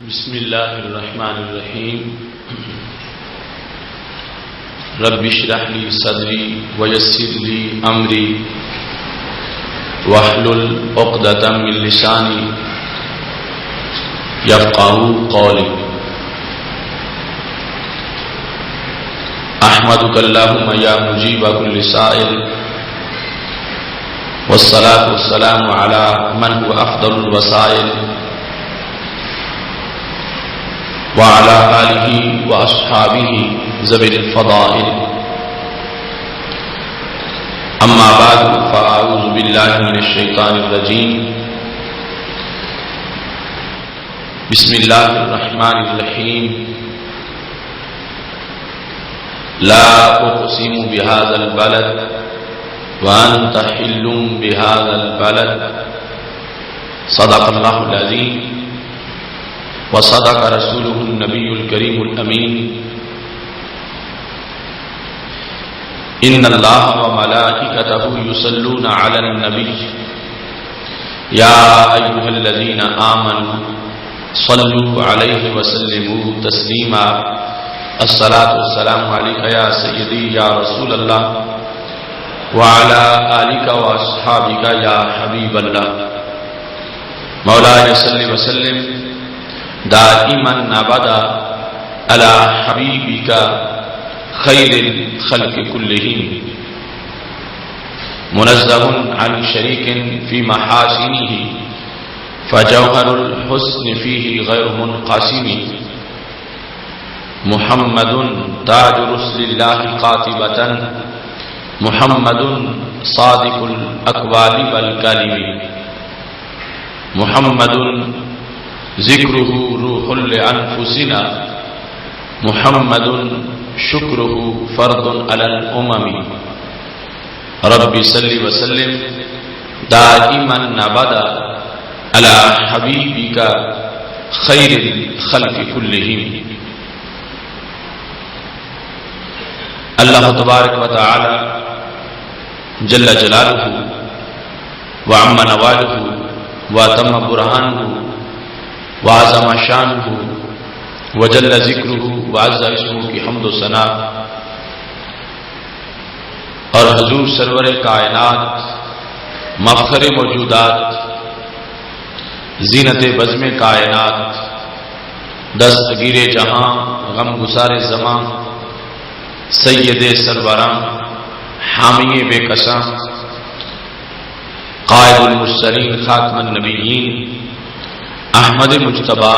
بسم اللہ الرحمن الرحیم رب اشرح لی صدری ویسر لی امری واحلل عقدۃ من لسانی یفقہوا قولی احمدک اللہم یا مجیب کل سائل والصلاة والسلام علی من هو افضل الوسائل وعلى آله وأصحابه ذوي الفضائل أما بعد فأعوذ بالله من الشيطان الرجيم بسم الله الرحمن الرحيم لا أقسم بهذا البلد وأنت حل بهذا البلد صدق الله العظيم وصدق رسوله النبي الكريم الأمين إن الله وملائكته يصلون على النبي يا أيها الذين آمنوا صلوا عليه وسلموا تسليما الصلاة والسلام عليك يا سيدي يا رسول الله وعلى آلك وأصحابك يا حبيب الله مولاي صل وسلم دائما ابدا على حبيبك خير الخلق كلهم منزه عن شريك في محاسنه فجوهر الحسن فيه غير منقسم محمد تاج رسل الله قاطبة محمد صادق الأقوال والكلم محمد ذکرہ روح لانفسنا محمد شکرہ فرد علی الامم رب صلی وسلم دائما ابدا علی حبیبک خیر الخلق کلہم. اللہ تبارک و تعالی جل جلالہ وعم نوالہ واتم برہانہ وعظم شانہ وجل ذکرہ وعز اسمہ کی حمد و ثنا اور حضور سرور کائنات مفخر موجودات زینت بزم کائنات دستگیر جہاں غم گسار زمان سید سربراں حامی بے کساں قائد المرسلین خاتم النبیین احمد مجتبی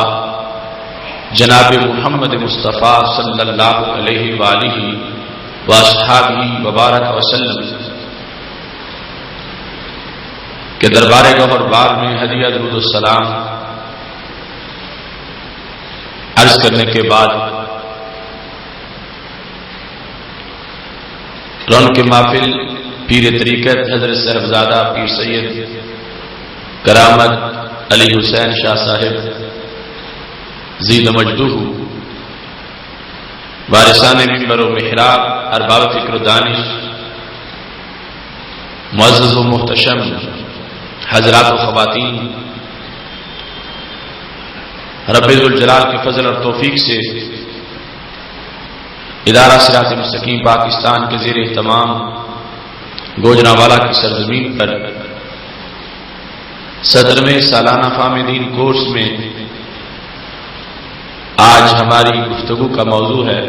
جناب محمد مصطفیٰ صلی اللہ علیہ وآلہ واصحابہ وبارک وسلم کے دربار گوہر بار میں ہدیہ درود السلام عرض کرنے کے بعد رونق محفل پیر طریقت حضرت صاحبزادہ پیر سید کرامت علی حسین شاہ صاحب زید مجدہ وارثان منبر و محراب ارباب فکر و دانش معزز و محتشم حضرات و خواتین، رب ذوالجلال کے فضل اور توفیق سے ادارہ صراط مستقیم پاکستان کے زیر اہتمام گوجرانوالا کی سرزمین پر صدر میں سالانہ فہم دین کورس میں آج ہماری گفتگو کا موضوع ہے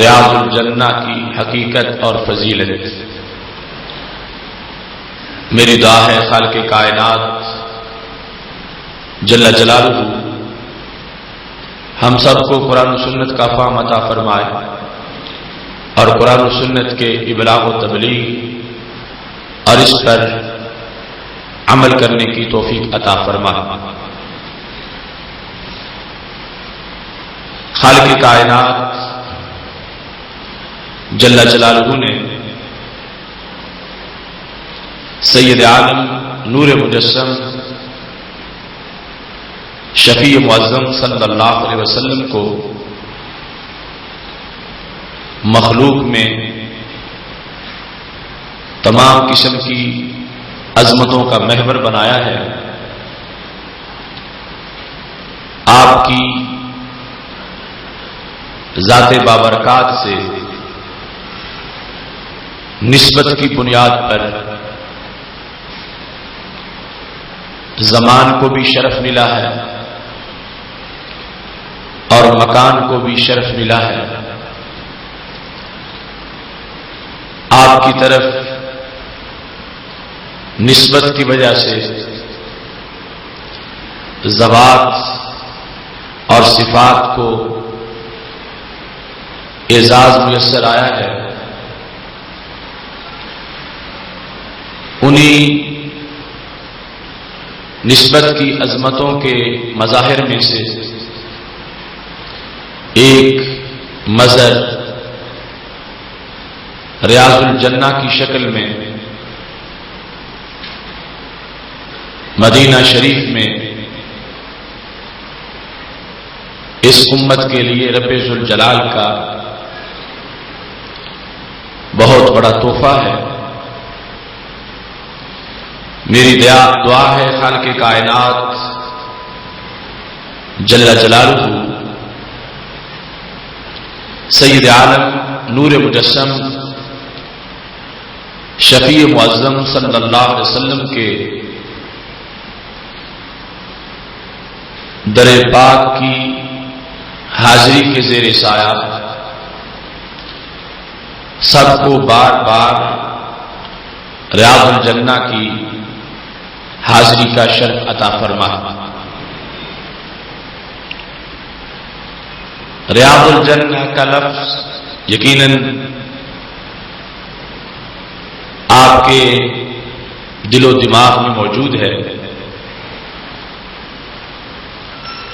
ریاض الجنہ کی حقیقت اور فضیلت. میری دعا ہے خالق کائنات جل جلالہ ہم سب کو قرآن و سنت کا فہم عطا فرمائے اور قرآن و سنت کے ابلاغ و تبلیغ اور اس پر عمل کرنے کی توفیق عطا فرما. خالق کائنات جل جلالہ نے سید عالم نور مجسم شفیع معظم صلی اللہ علیہ وسلم کو مخلوق میں تمام قسم کی عظمتوں کا محور بنایا ہے آپ کی ذات بابرکات سے نسبت کی بنیاد پر زمان کو بھی شرف ملا ہے اور مکان کو بھی شرف ملا ہے. آپ کی طرف نسبت کی وجہ سے ذوات اور صفات کو اعزاز میسر آیا ہے. انہی نسبت کی عظمتوں کے مظاہر میں سے ایک مظہر ریاض الجنہ کی شکل میں مدینہ شریف میں اس امت کے لیے رب ذوالجلال کا بہت بڑا تحفہ ہے. میری دعا ہے خالق کائنات جل جلالہ سید عالم نور مجسم شفیع معظم صلی اللہ علیہ وسلم کے در پاک کی حاضری کے زیر سایہ سب کو بار بار ریاض الجنہ کی حاضری کا شرف عطا فرما. ریاض الجنہ کا لفظ یقیناً آپ کے دل و دماغ میں موجود ہے.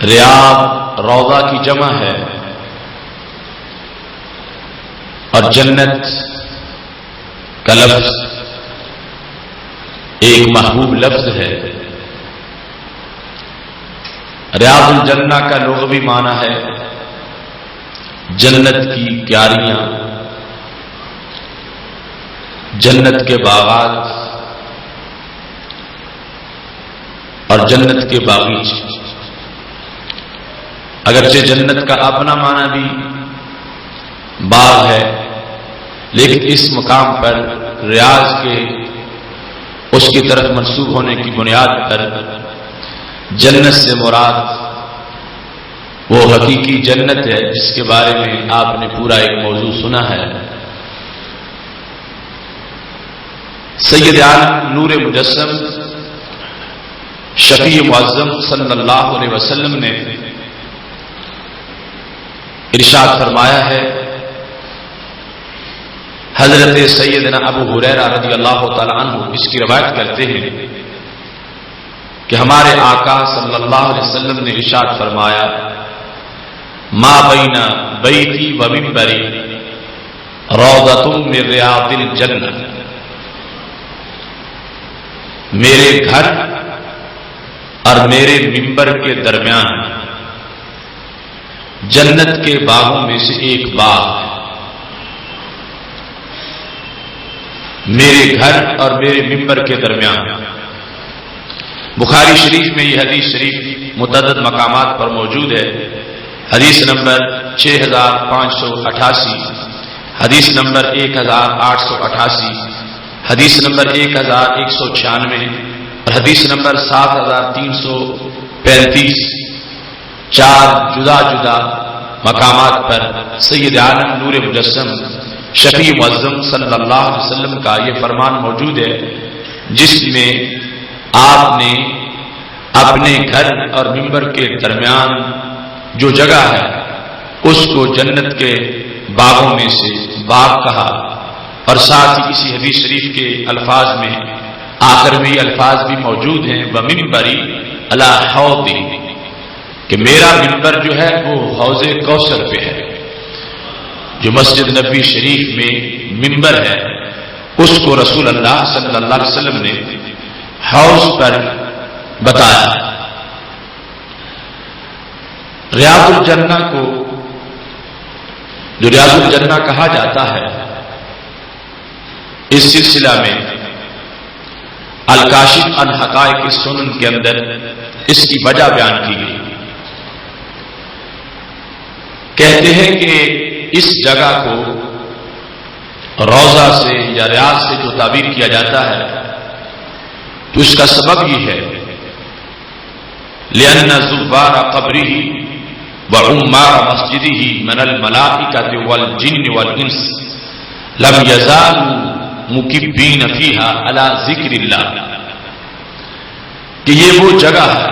ریاض روضہ کی جمع ہے اور جنت کا لفظ ایک محبوب لفظ ہے. ریاض الجنہ کا لغوی معنی ہے جنت کی کیاریاں، جنت کے باغات اور جنت کے باغیچے. اگرچہ جنت کا اپنا معنی بھی باغ ہے، لیکن اس مقام پر ریاض کے اس کی طرف منسوب ہونے کی بنیاد پر جنت سے مراد وہ حقیقی جنت ہے جس کے بارے میں آپ نے پورا ایک موضوع سنا ہے. سید عالم نور مجسم شفیع معظم صلی اللہ علیہ وسلم نے ارشاد فرمایا ہے. حضرت سیدنا ابو ہریرہ رضی اللہ تعالی عنہ اس کی روایت کرتے ہیں کہ ہمارے آقا صلی اللہ علیہ وسلم نے ارشاد فرمایا ما بین بیتی و منبری روضۃ من ریاض الجنہ. میرے گھر اور میرے منبر کے درمیان جنت کے باغوں میں سے ایک باغ ہے. میرے گھر اور میرے منبر کے درمیان. بخاری شریف میں یہ حدیث شریف متعدد مقامات پر موجود ہے. حدیث نمبر 6588، حدیث نمبر 1888، حدیث نمبر 1196 اور حدیث نمبر 7335. چار جدا جدا مقامات پر سید عالم نور مجسم شفیع معظم صلی اللہ علیہ وسلم کا یہ فرمان موجود ہے جس میں آپ نے اپنے گھر اور منبر کے درمیان جو جگہ ہے اس کو جنت کے باغوں میں سے باغ کہا. اور ساتھ ہی اسی حدیث شریف کے الفاظ میں آخر میں یہ الفاظ بھی موجود ہیں ومنبری علی حوضی، کہ میرا منبر جو ہے وہ حوض کوثر پہ ہے. جو مسجد نبوی شریف میں منبر ہے اس کو رسول اللہ صلی اللہ علیہ وسلم نے حوض پر بتایا. ریاض الجنہ کو جو ریاض الجنہ کہا جاتا ہے، اس سلسلہ میں الکاشف عن حقائق السنن کے اندر اس کی وجہ بیان کی گئی. کہتے ہیں کہ اس جگہ کو روضہ سے یا ریاض سے جو تعبیر کیا جاتا ہے تو اس کا سبب یہ ہے لأن زوار قبره وعمار مسجده من الملائکة والجن والانس لم يزالوا مکبین فیہا علی ذکر اللہ، کہ یہ وہ جگہ ہے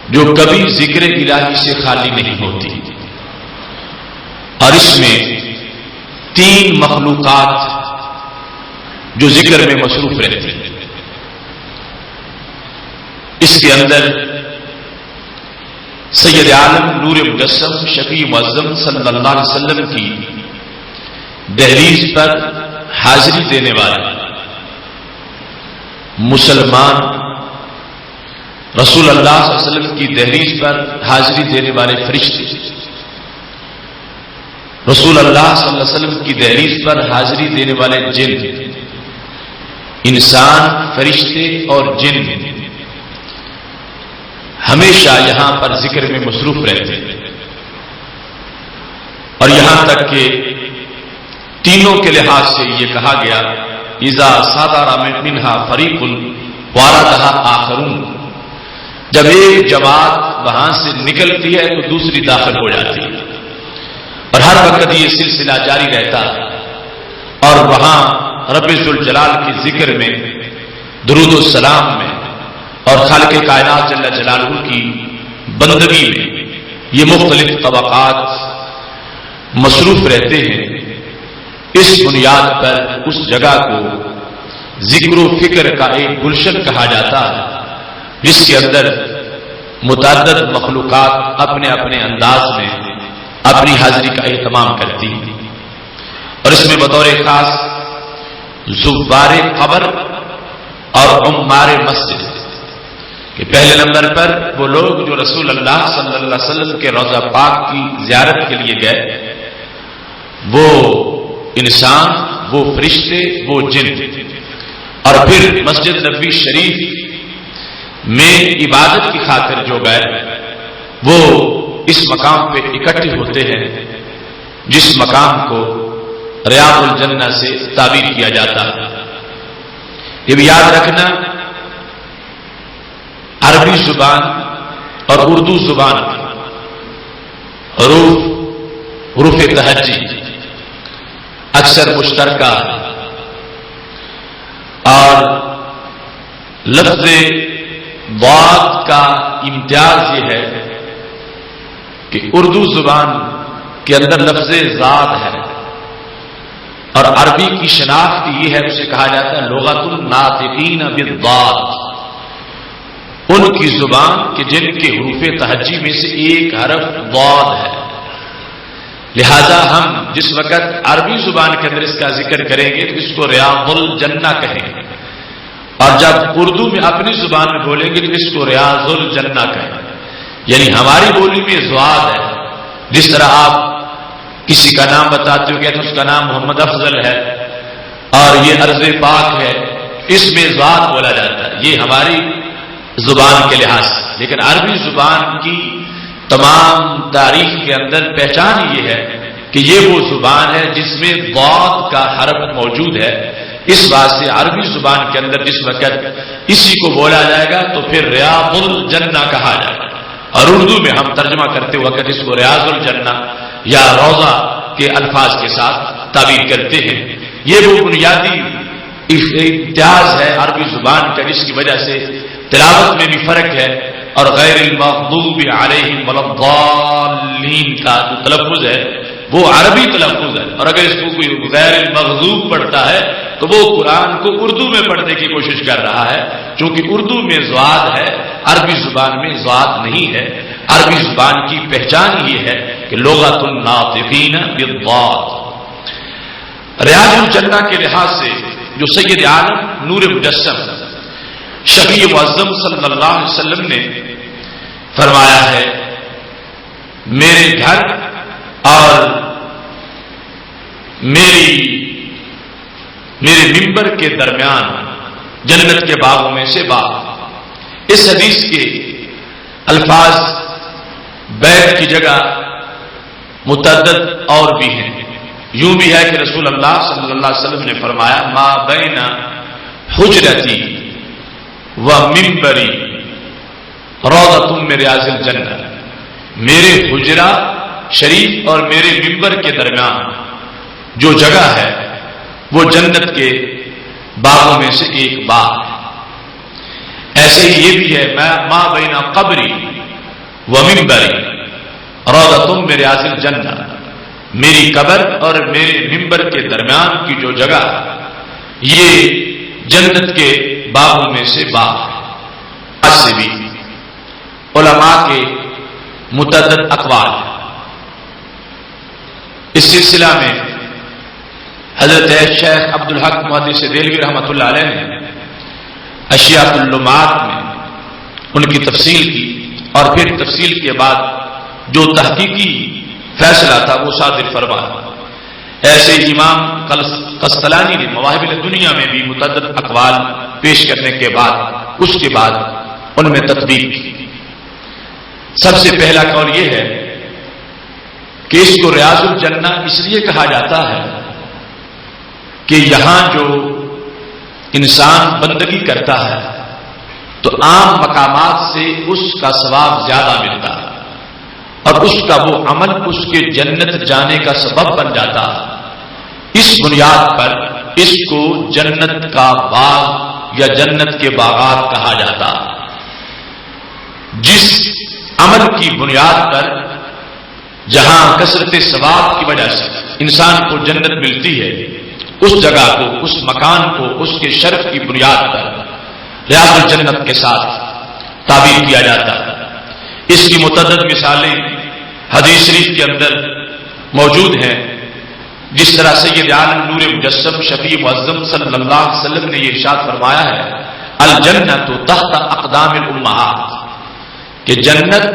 جو کبھی ذکر الہی سے خالی نہیں ہوتی، اور اس میں 3 مخلوقات جو ذکر میں مصروف رہتے ہیں، اس کے اندر سید عالم نور مجسم شفیع معظم صلی اللہ علیہ وسلم کی دہلیز پر حاضری دینے والے مسلمان، رسول اللہ صلی اللہ علیہ وسلم کی دہلیز پر حاضری دینے والے فرشتے، رسول اللہ صلی اللہ علیہ وسلم کی دہلیز پر حاضری دینے والے جن، انسان، فرشتے اور جن ہمیشہ یہاں پر ذکر میں مصروف رہتے ہیں، اور یہاں تک کہ تینوں کے لحاظ سے یہ کہا گیا اذا صدر منها فریق واردها آخرون، جب ایک جماعت وہاں سے نکلتی ہے تو دوسری داخل ہو جاتی ہے، اور ہر وقت یہ سلسلہ جاری رہتا ہے، اور وہاں رب ذوالجلال کے ذکر میں، درود و سلام میں، اور خالق کائنات جل جلالہ کی بندگی میں یہ مختلف طبقات مصروف رہتے ہیں۔ اس بنیاد پر اس جگہ کو ذکر و فکر کا ایک گلشن کہا جاتا ہے، جس کے اندر متعدد مخلوقات اپنے اپنے انداز میں اپنی حاضری کا اہتمام کرتی ہیں، اور اس میں بطور خاص زوار قبر اور عمار مسجد کہ پہلے نمبر پر وہ لوگ جو رسول اللہ صلی اللہ علیہ وسلم کے روضہ پاک کی زیارت کے لیے گئے، وہ انسان، وہ فرشتے، وہ جن، اور پھر مسجد نبوی شریف میں عبادت کی خاطر جو گئے وہ اس مقام پہ اکٹھے ہوتے ہیں جس مقام کو ریاض الجنہ سے تعبیر کیا جاتا ہے۔ یہ بھی یاد رکھنا، عربی زبان اور اردو زبان حروف تہجی اکثر مشترکہ، اور لفظ ضاد کا امتیاز یہ ہے کہ اردو زبان کے اندر لفظ ضاد ہے، اور عربی کی شناخت یہ ہے، اسے کہا جاتا ہے لغت الناطقین بالضاد، ان کی زبان کہ جن کے حروف تہجی میں سے ایک حرف ضاد ہے۔ لہذا ہم جس وقت عربی زبان کے اندر اس کا ذکر کریں گے تو اس کو ریاض الجنہ کہیں گے، اور جب اردو میں اپنی زبان میں بولیں گے تو اس کو ریاض الجنہ کہیں گے، یعنی ہماری بولی میں ضاد ہے۔ جس طرح آپ کسی کا نام بتاتے ہو کہتے ہیں اس کا نام محمد افضل ہے اور یہ ارض پاک ہے، اس میں ضاد بولا جاتا ہے، یہ ہماری زبان کے لحاظ سے۔ لیکن عربی زبان کی تمام تاریخ کے اندر پہچان یہ ہے کہ یہ وہ زبان ہے جس میں ضاد کا حرف موجود ہے، اس واسطے عربی زبان کے اندر جس وقت اسی کو بولا جائے گا تو پھر ریاض الجنہ کہا جائے گا، اور اردو میں ہم ترجمہ کرتے وقت اس کو ریاض الجنہ یا روضہ کے الفاظ کے ساتھ تعبیر کرتے ہیں۔ یہ وہ بنیادی امتیاز ہے عربی زبان کا، جس کی وجہ سے تلاوت میں بھی فرق ہے، اور غیر المغضوب علیہم ولا الضالین کا جو تلفظ ہے وہ عربی تلفظ ہے، اور اگر اس کو کوئی غیر المغضوب پڑھتا ہے تو وہ قرآن کو اردو میں پڑھنے کی کوشش کر رہا ہے، چونکہ اردو میں ضاد ہے، عربی زبان میں ضاد نہیں ہے۔ عربی زبان کی پہچان یہ ہے کہ لغت الناطقین بالضاد۔ ریاض الجنہ کے لحاظ سے جو سید عالم نور مجسم شفیع معظم صلی اللہ علیہ وسلم نے فرمایا ہے، میرے گھر اور میرے ممبر کے درمیان جنت کے باغوں میں سے باغ۔ اس حدیث کے الفاظ بیت کی جگہ متعدد اور بھی ہیں. یوں بھی ہے کہ رسول اللہ صلی اللہ علیہ وسلم نے فرمایا ما بین حجرتی و منبری روضۃ من ریاض الجنہ، میرے حجرہ شریف اور میرے منبر کے درمیان جو جگہ ہے وہ جنت کے باغوں میں سے ایک باغ ہے. ایسے ہی یہ بھی ہے ما بین قبری و منبری روضۃ من ریاض الجنہ، میری قبر اور میرے منبر کے درمیان کی جو جگہ یہ جنت کے باغوں میں سے باغ ہے. آج سے بھی علماء کے متعدد اقوال ہیں. اس سلسلہ میں حضرت شیخ عبدالحق محدث دہلوی رحمۃ اللہ علیہ نے اشیاء اللمعات میں ان کی تفصیل کی اور پھر تفصیل کے بعد جو تحقیقی فیصلہ تھا وہ صادر فرمایا. ایسے امام قسطلانی نے مواہب الدنیا میں بھی متعدد اقوال پیش کرنے کے بعد اس کے بعد ان میں تطبیق کی. سب سے پہلا قول یہ ہے کہ اس کو ریاض الجنہ اس لیے کہا جاتا ہے کہ یہاں جو انسان بندگی کرتا ہے تو عام مقامات سے اس کا ثواب زیادہ ملتا ہے اور اس کا وہ عمل اس کے جنت جانے کا سبب بن جاتا ہے. اس بنیاد پر اس کو جنت کا باغ یا جنت کے باغات کہا جاتا ہے. جس عمل کی بنیاد پر جہاں کثرت ثواب کی وجہ سے انسان کو جنت ملتی ہے اس جگہ کو، اس مکان کو اس کے شرف کی بنیاد پر ریاض الجنت کے ساتھ تعبیر کیا جاتا ہے. اس کی متعدد مثالیں حدیث شریف کے اندر موجود ہیں. جس طرح سید عالم نور مجسم شفیع معظم صلی اللہ علیہ وسلم نے یہ ارشاد فرمایا ہے الجنت تحت اقدام الامہات، کہ جنت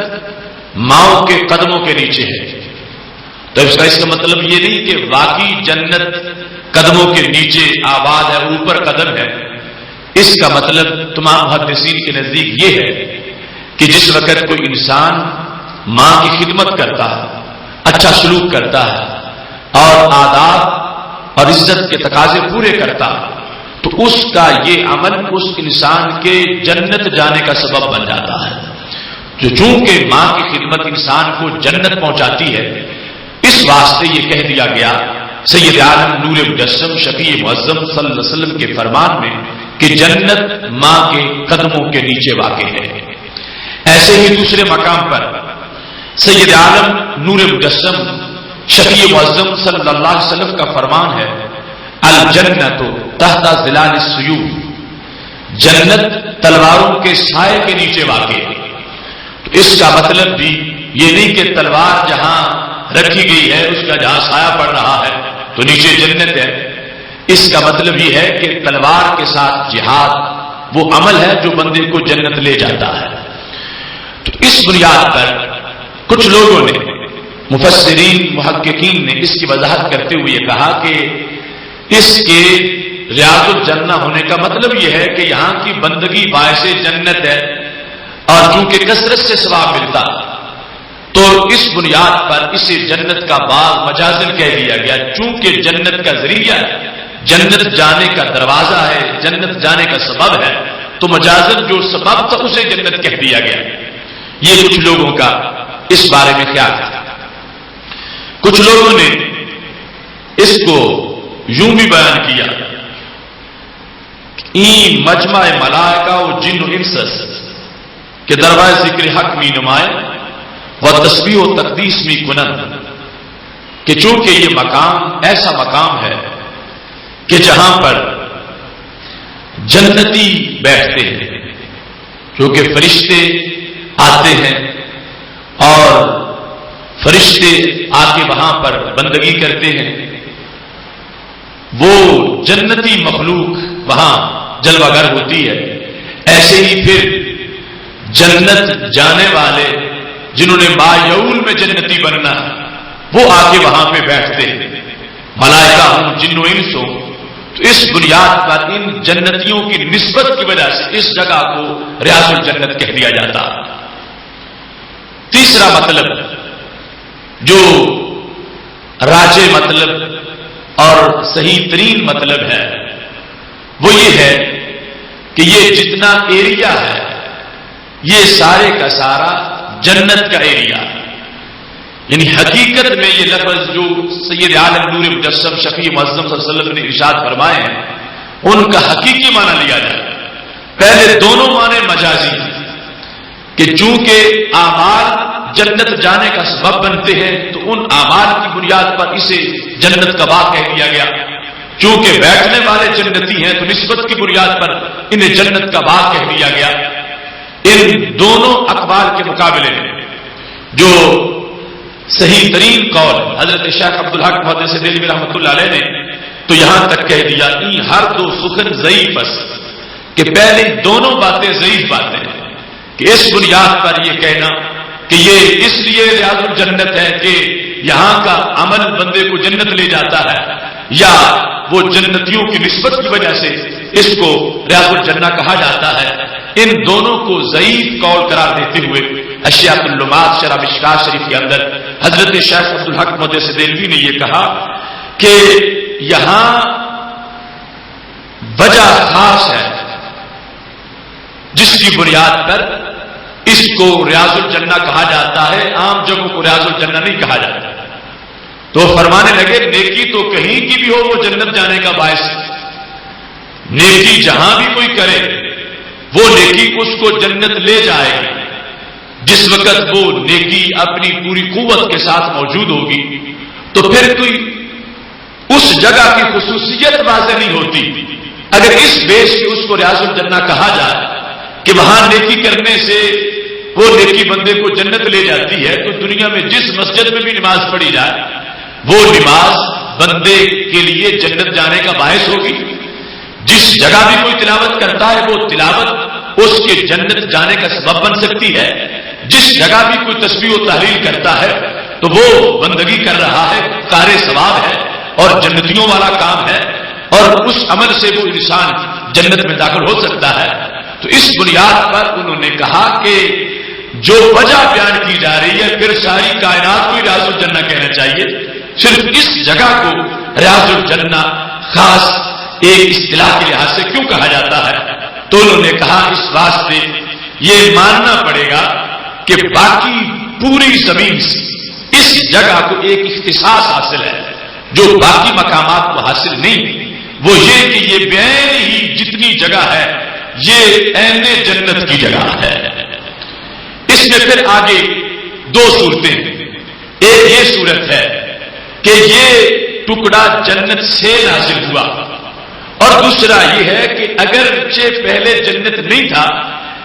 ماؤں کے قدموں کے نیچے ہے. تو اس کا مطلب یہ نہیں کہ واقعی جنت قدموں کے نیچے آباد ہے، اوپر قدم ہے. اس کا مطلب تمام محدثین کے نزدیک یہ ہے کہ جس وقت کوئی انسان ماں کی خدمت کرتا ہے، اچھا سلوک کرتا ہے اور آداب اور عزت کے تقاضے پورے کرتا ہے تو اس کا یہ عمل اس انسان کے جنت جانے کا سبب بن جاتا ہے. جو چونکہ ماں کی خدمت انسان کو جنت پہنچاتی ہے اس واسطے یہ کہہ دیا گیا سید عالم نور مجسم شفیع معظم صلی اللہ علیہ وسلم کے فرمان میں کہ جنت ماں کے قدموں کے نیچے واقع ہے. ایسے ہی دوسرے مقام پر سید عالم نور مجسم شفیع معظم صلی اللہ علیہ وسلم کا فرمان ہے الجنت تحت ظلال السیوف، جنت تلواروں کے سائے کے نیچے واقع ہے. تو اس کا مطلب بھی یہ نہیں کہ تلوار جہاں رکھی گئی ہے اس کا جہاں سایہ پڑ رہا ہے تو نیچے جنت ہے. اس کا مطلب یہ ہے کہ تلوار کے ساتھ جہاد وہ عمل ہے جو بندے کو جنت لے جاتا ہے. تو اس بنیاد پر کچھ لوگوں نے، مفسرین محققین نے اس کی وضاحت کرتے ہوئے یہ کہا کہ اس کے ریاض الجنہ ہونے کا مطلب یہ ہے کہ یہاں کی بندگی باعث جنت ہے اور چونکہ کثرت سے ثواب ملتا تو اس بنیاد پر اسے جنت کا باغ مجازن کہہ دیا گیا. چونکہ جنت کا ذریعہ ہے، جنت جانے کا دروازہ ہے، جنت جانے کا سبب ہے تو مجازن جو سبب تھا اسے جنت کہہ دیا گیا. یہ کچھ لوگوں کا اس بارے میں خیال تھا. کچھ لوگوں نے اس کو یوں بھی بیان کیا مجمع ملائکہ و جن و انس کہ دربار ذکر حق می نمائے و تسبیح و تقدیس می کنن، کہ چونکہ یہ مقام ایسا مقام ہے کہ جہاں پر جنتی بیٹھتے ہیں، کیونکہ فرشتے آتے ہیں اور فرشتے آ کے وہاں پر بندگی کرتے ہیں. وہ جنتی مخلوق وہاں جلوہ گر ہوتی ہے. ایسے ہی پھر جنت جانے والے جنہوں نے مایعول میں جنتی بننا وہ آ کے وہاں پہ بیٹھتے ہیں، ملائکہ ہوں جن و انس ہوں. تو اس بنیاد پر ان جنتیوں کی نسبت کی وجہ سے اس جگہ کو ریاض الجنت کہہ دیا جاتا. تیسرا مطلب جو راجع مطلب اور صحیح ترین مطلب ہے وہ یہ ہے کہ یہ جتنا ایریا ہے یہ سارے کا سارا جنت کا ایریا ہے. یعنی حقیقت میں یہ لفظ جو سید عالم نور مجسم شفیع معظم صلی اللہ علیہ وسلم نے ارشاد فرمائے ہیں ان کا حقیقی معنی لیا جائے. پہلے دونوں معنی مجازی کہ چونکہ اعمال جنت جانے کا سبب بنتے ہیں تو ان اعمال کی بنیاد پر اسے جنت کا باغ کہہ دیا گیا. چونکہ بیٹھنے والے جنتی ہیں تو نسبت کی بنیاد پر انہیں جنت کا باغ کہہ دیا گیا. ان دونوں اقوال کے مقابلے میں جو صحیح ترین قول حضرت شیخ عبدالحق محدث دہلوی رحمۃ اللہ علیہ نے تو یہاں تک کہہ دیا ان ہر دو سخن ضعیف بس کہ پہلے دونوں باتیں ضعیف باتیں ہیں کہ اس بنیاد پر یہ کہنا کہ یہ اس لیے ریاض الجنت ہے کہ یہاں کا عمل بندے کو جنت لے جاتا ہے یا وہ جنتیوں کی نسبت کی وجہ سے اس کو ریاض الجنہ کہا جاتا ہے. ان دونوں کو ضعیف قول قرار دیتے ہوئے اشیاء اللمات شرح مشکات شریف کے اندر حضرت شیخ عبدالحق محدث دہلوی نے یہ کہا کہ یہاں وجہ خاص ہے جس کی بنیاد پر اس کو ریاض الجنہ کہا جاتا ہے. عام جگہوں کو ریاض الجنہ نہیں کہا جاتا. تو فرمانے لگے نیکی تو کہیں کی بھی ہو وہ جنت جانے کا باعث ہے. نیکی جہاں بھی کوئی کرے وہ نیکی اس کو جنت لے جائے گی. جس وقت وہ نیکی اپنی پوری قوت کے ساتھ موجود ہوگی تو پھر کوئی اس جگہ کی خصوصیت واضح نہیں ہوتی. اگر اس بیس سے اس کو ریاض الجنہ کہا جائے کہ وہاں نیکی کرنے سے وہ نیکی بندے کو جنت لے جاتی ہے تو دنیا میں جس مسجد میں بھی نماز پڑھی جائے وہ نماز بندے کے لیے جنت جانے کا باعث ہوگی. جس جگہ بھی کوئی تلاوت کرتا ہے وہ تلاوت اس کے جنت جانے کا سبب بن سکتی ہے. جس جگہ بھی کوئی تسبیح و تحلیل کرتا ہے تو وہ بندگی کر رہا ہے قارئ ثواب ہے اور جنتیوں والا کام ہے اور اس عمل سے وہ انسان جنت میں داخل ہو سکتا ہے. تو اس بنیاد پر انہوں نے کہا کہ جو وجہ بیان کی جا رہی ہے پھر ساری کائنات کو ریاض الجنہ کہنا چاہیے. صرف اس جگہ کو ریاض الجنہ خاص ایک اصطلاح کے لحاظ سے کیوں کہا جاتا ہے تو انہوں نے کہا اس واسطے یہ ماننا پڑے گا کہ باقی پوری زمین سے اس جگہ کو ایک اختصاص حاصل ہے جو باقی مقامات کو حاصل نہیں. وہ یہ کہ یہ بین ہی جتنی جگہ ہے یہ عین جنت کی جگہ ہے. اس میں پھر آگے دو صورتیں. ایک یہ صورت ہے کہ یہ ٹکڑا جنت سے نازل ہوا اور دوسرا یہ ہے کہ اگرچہ پہلے جنت نہیں تھا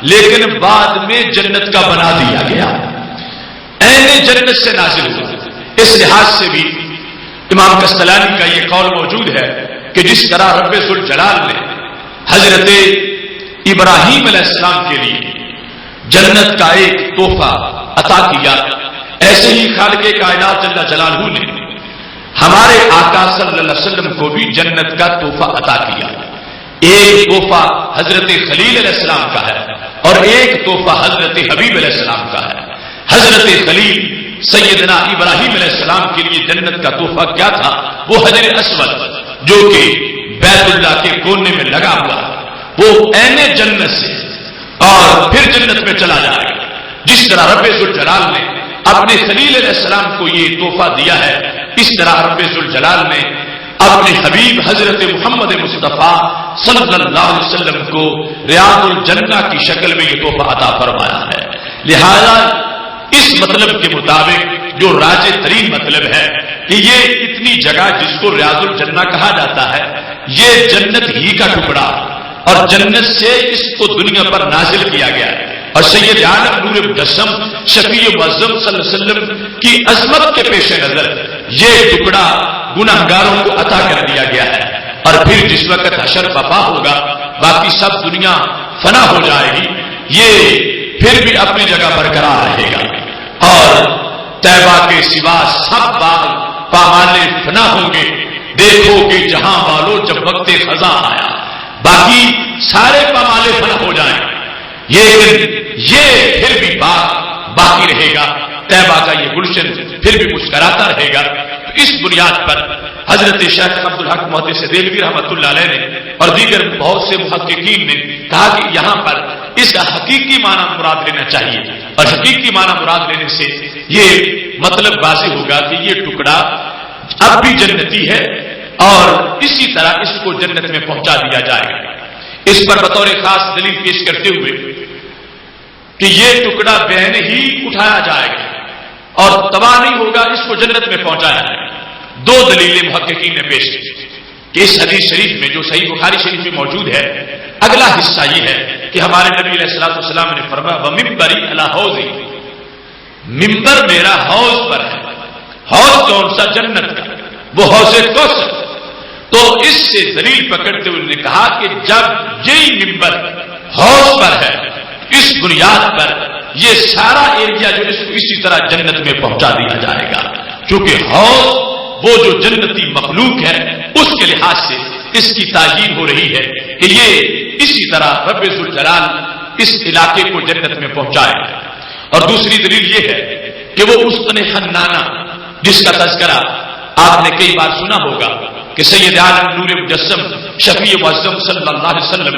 لیکن بعد میں جنت کا بنا دیا گیا عین جنت سے نازل ہوا. اس لحاظ سے بھی امام کستلانی کا یہ قول موجود ہے کہ جس طرح رب ذوالجلال نے حضرت ابراہیم علیہ السلام کے لیے جنت کا ایک تحفہ عطا کیا ایسے ہی خالق کائنات جل جلالہ نے ہمارے آقا صلی اللہ علیہ وسلم کو بھی جنت کا تحفہ عطا کیا. ایک تحفہ حضرت خلیل علیہ السلام کا ہے اور ایک تحفہ حضرت حبیب علیہ السلام کا ہے. حضرت خلیل سیدنا ابراہیم علیہ السلام کے لیے جنت کا تحفہ کیا تھا؟ وہ حجر اسود جو کہ بیت اللہ کے کونے میں لگا ہوا وہ عین جنت سے اور پھر جنت میں چلا جائے گا. جس طرح رب ذوالجلال نے اپنے خلیل علیہ السلام کو یہ تحفہ دیا ہے اس طرح رب ذوالجلال نے اپنے حبیب حضرت محمد مصطفیٰ صلی اللہ علیہ وسلم کو ریاض الجنہ کی شکل میں یہ تحفہ عطا فرمایا ہے. لہذا اس مطلب کے مطابق جو راجح ترین مطلب ہے کہ یہ اتنی جگہ جس کو ریاض الجنہ کہا جاتا ہے یہ جنت ہی کا ٹکڑا اور جنت سے اس کو دنیا پر نازل کیا گیا ہے. اور سید عالم نور مجسم شفیع معظم صلی اللہ علیہ وسلم کی عظمت کے پیش نظر یہ ٹکڑا گناہگاروں کو عطا کر دیا گیا ہے. اور پھر جس وقت حشر برپا ہوگا باقی سب دنیا فنا ہو جائے گی یہ پھر بھی اپنی جگہ برقرار رہے گا اور طیبہ کے سوا سب باغ پامالے فنا ہوں گے. دیکھو کہ جہاں والو جب وقت خزاں آیا باقی سارے پامالے فنا ہو جائیں یہ پھر بھی باغ باقی رہے گا. طیبہ کا یہ گلشن پھر بھی مسکراتا رہے گا. اس بنیاد پر حضرت شیخ عبدالحق محدث دہلوی رحمۃ اللہ علیہ نے اور دیگر بہت سے محققین نے کہا کہ یہاں پر اس کا حقیقی معنی مراد لینا چاہیے، اور حقیقی معنی مراد لینے سے یہ مطلب واضح ہوگا کہ یہ ٹکڑا اب بھی جنتی ہے اور اسی طرح اس کو جنت میں پہنچا دیا جائے گا۔ اس پر بطور خاص دلیل پیش کرتے ہوئے کہ یہ ٹکڑا بہن ہی اٹھایا جائے گا اور تباہ نہیں ہوگا، اس کو جنت میں پہنچایا جائے گا۔ دو دلیلیں محققین نے پیش کی کہ اس حدیث شریف میں جو صحیح بخاری شریف میں موجود ہے، اگلا حصہ یہ ہے کہ ہمارے نبی علیہ الصلوۃ والسلام نے فرمایا وَمِنبَرِي عَلَىٰ حَوْضِي، ممبر میرا حوض پر ہے۔ حوض کون سا؟ جنت کا، وہ حوض کوثر۔ تو اس سے دلیل پکڑتے ہوئے نے کہا کہ جب یہی ممبر حوض پر ہے، اس بنیاد پر یہ سارا ایریا جو اس کو اسی طرح جنت میں پہنچا دیا جائے گا، کیونکہ حوض وہ جو جنتی مخلوق ہے اس کے لحاظ سے اس کی تعیین ہو رہی ہے کہ یہ اسی طرح رب ذوالجلال اس علاقے کو جنت میں پہنچائے گا۔ اور دوسری دلیل یہ ہے کہ وہ استن حنانہ جس کا تذکرہ آپ نے کئی بار سنا ہوگا کہ سید عالم نور مجسم شفیع معظم صلی اللہ علیہ وسلم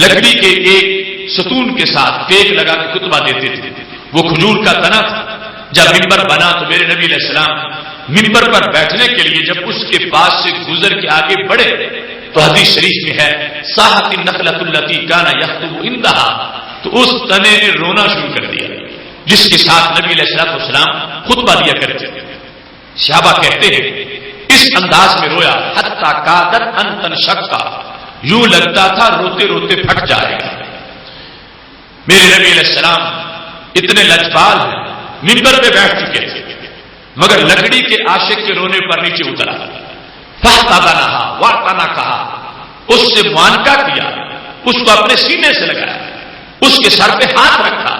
لکڑی کے ایک ستون کے ساتھ ٹیک لگا کے خطبہ دیتے تھے، وہ کھجور کا تنا تھا۔ جب ممبر بنا تو میرے نبی علیہ السلام ممبر پر بیٹھنے کے لیے جب اس کے پاس سے گزر کے آگے بڑھے تو حدیث شریف میں ہے صاحت النخلۃ التی کان یخطب عندها، تو اس تنے نے رونا شروع کر دیا جس کے ساتھ نبی علیہ السلام خطبہ دیا کرتے تھے۔ صحابہ کہتے ہیں اس انداز میں رویا حتی کادت ان تنشق، یوں لگتا تھا روتے روتے پھٹ جائے گا۔ میرے نبی علیہ السلام اتنے لجپال ہیں، ممبر پہ بیٹھ چکے تھے مگر لکڑی کے عاشق کے رونے پر نیچے اترا، فاحتضنها واعتنقها، اس سے معانقہ کیا، اس کو اپنے سینے سے لگایا، اس کے سر پہ ہاتھ رکھا،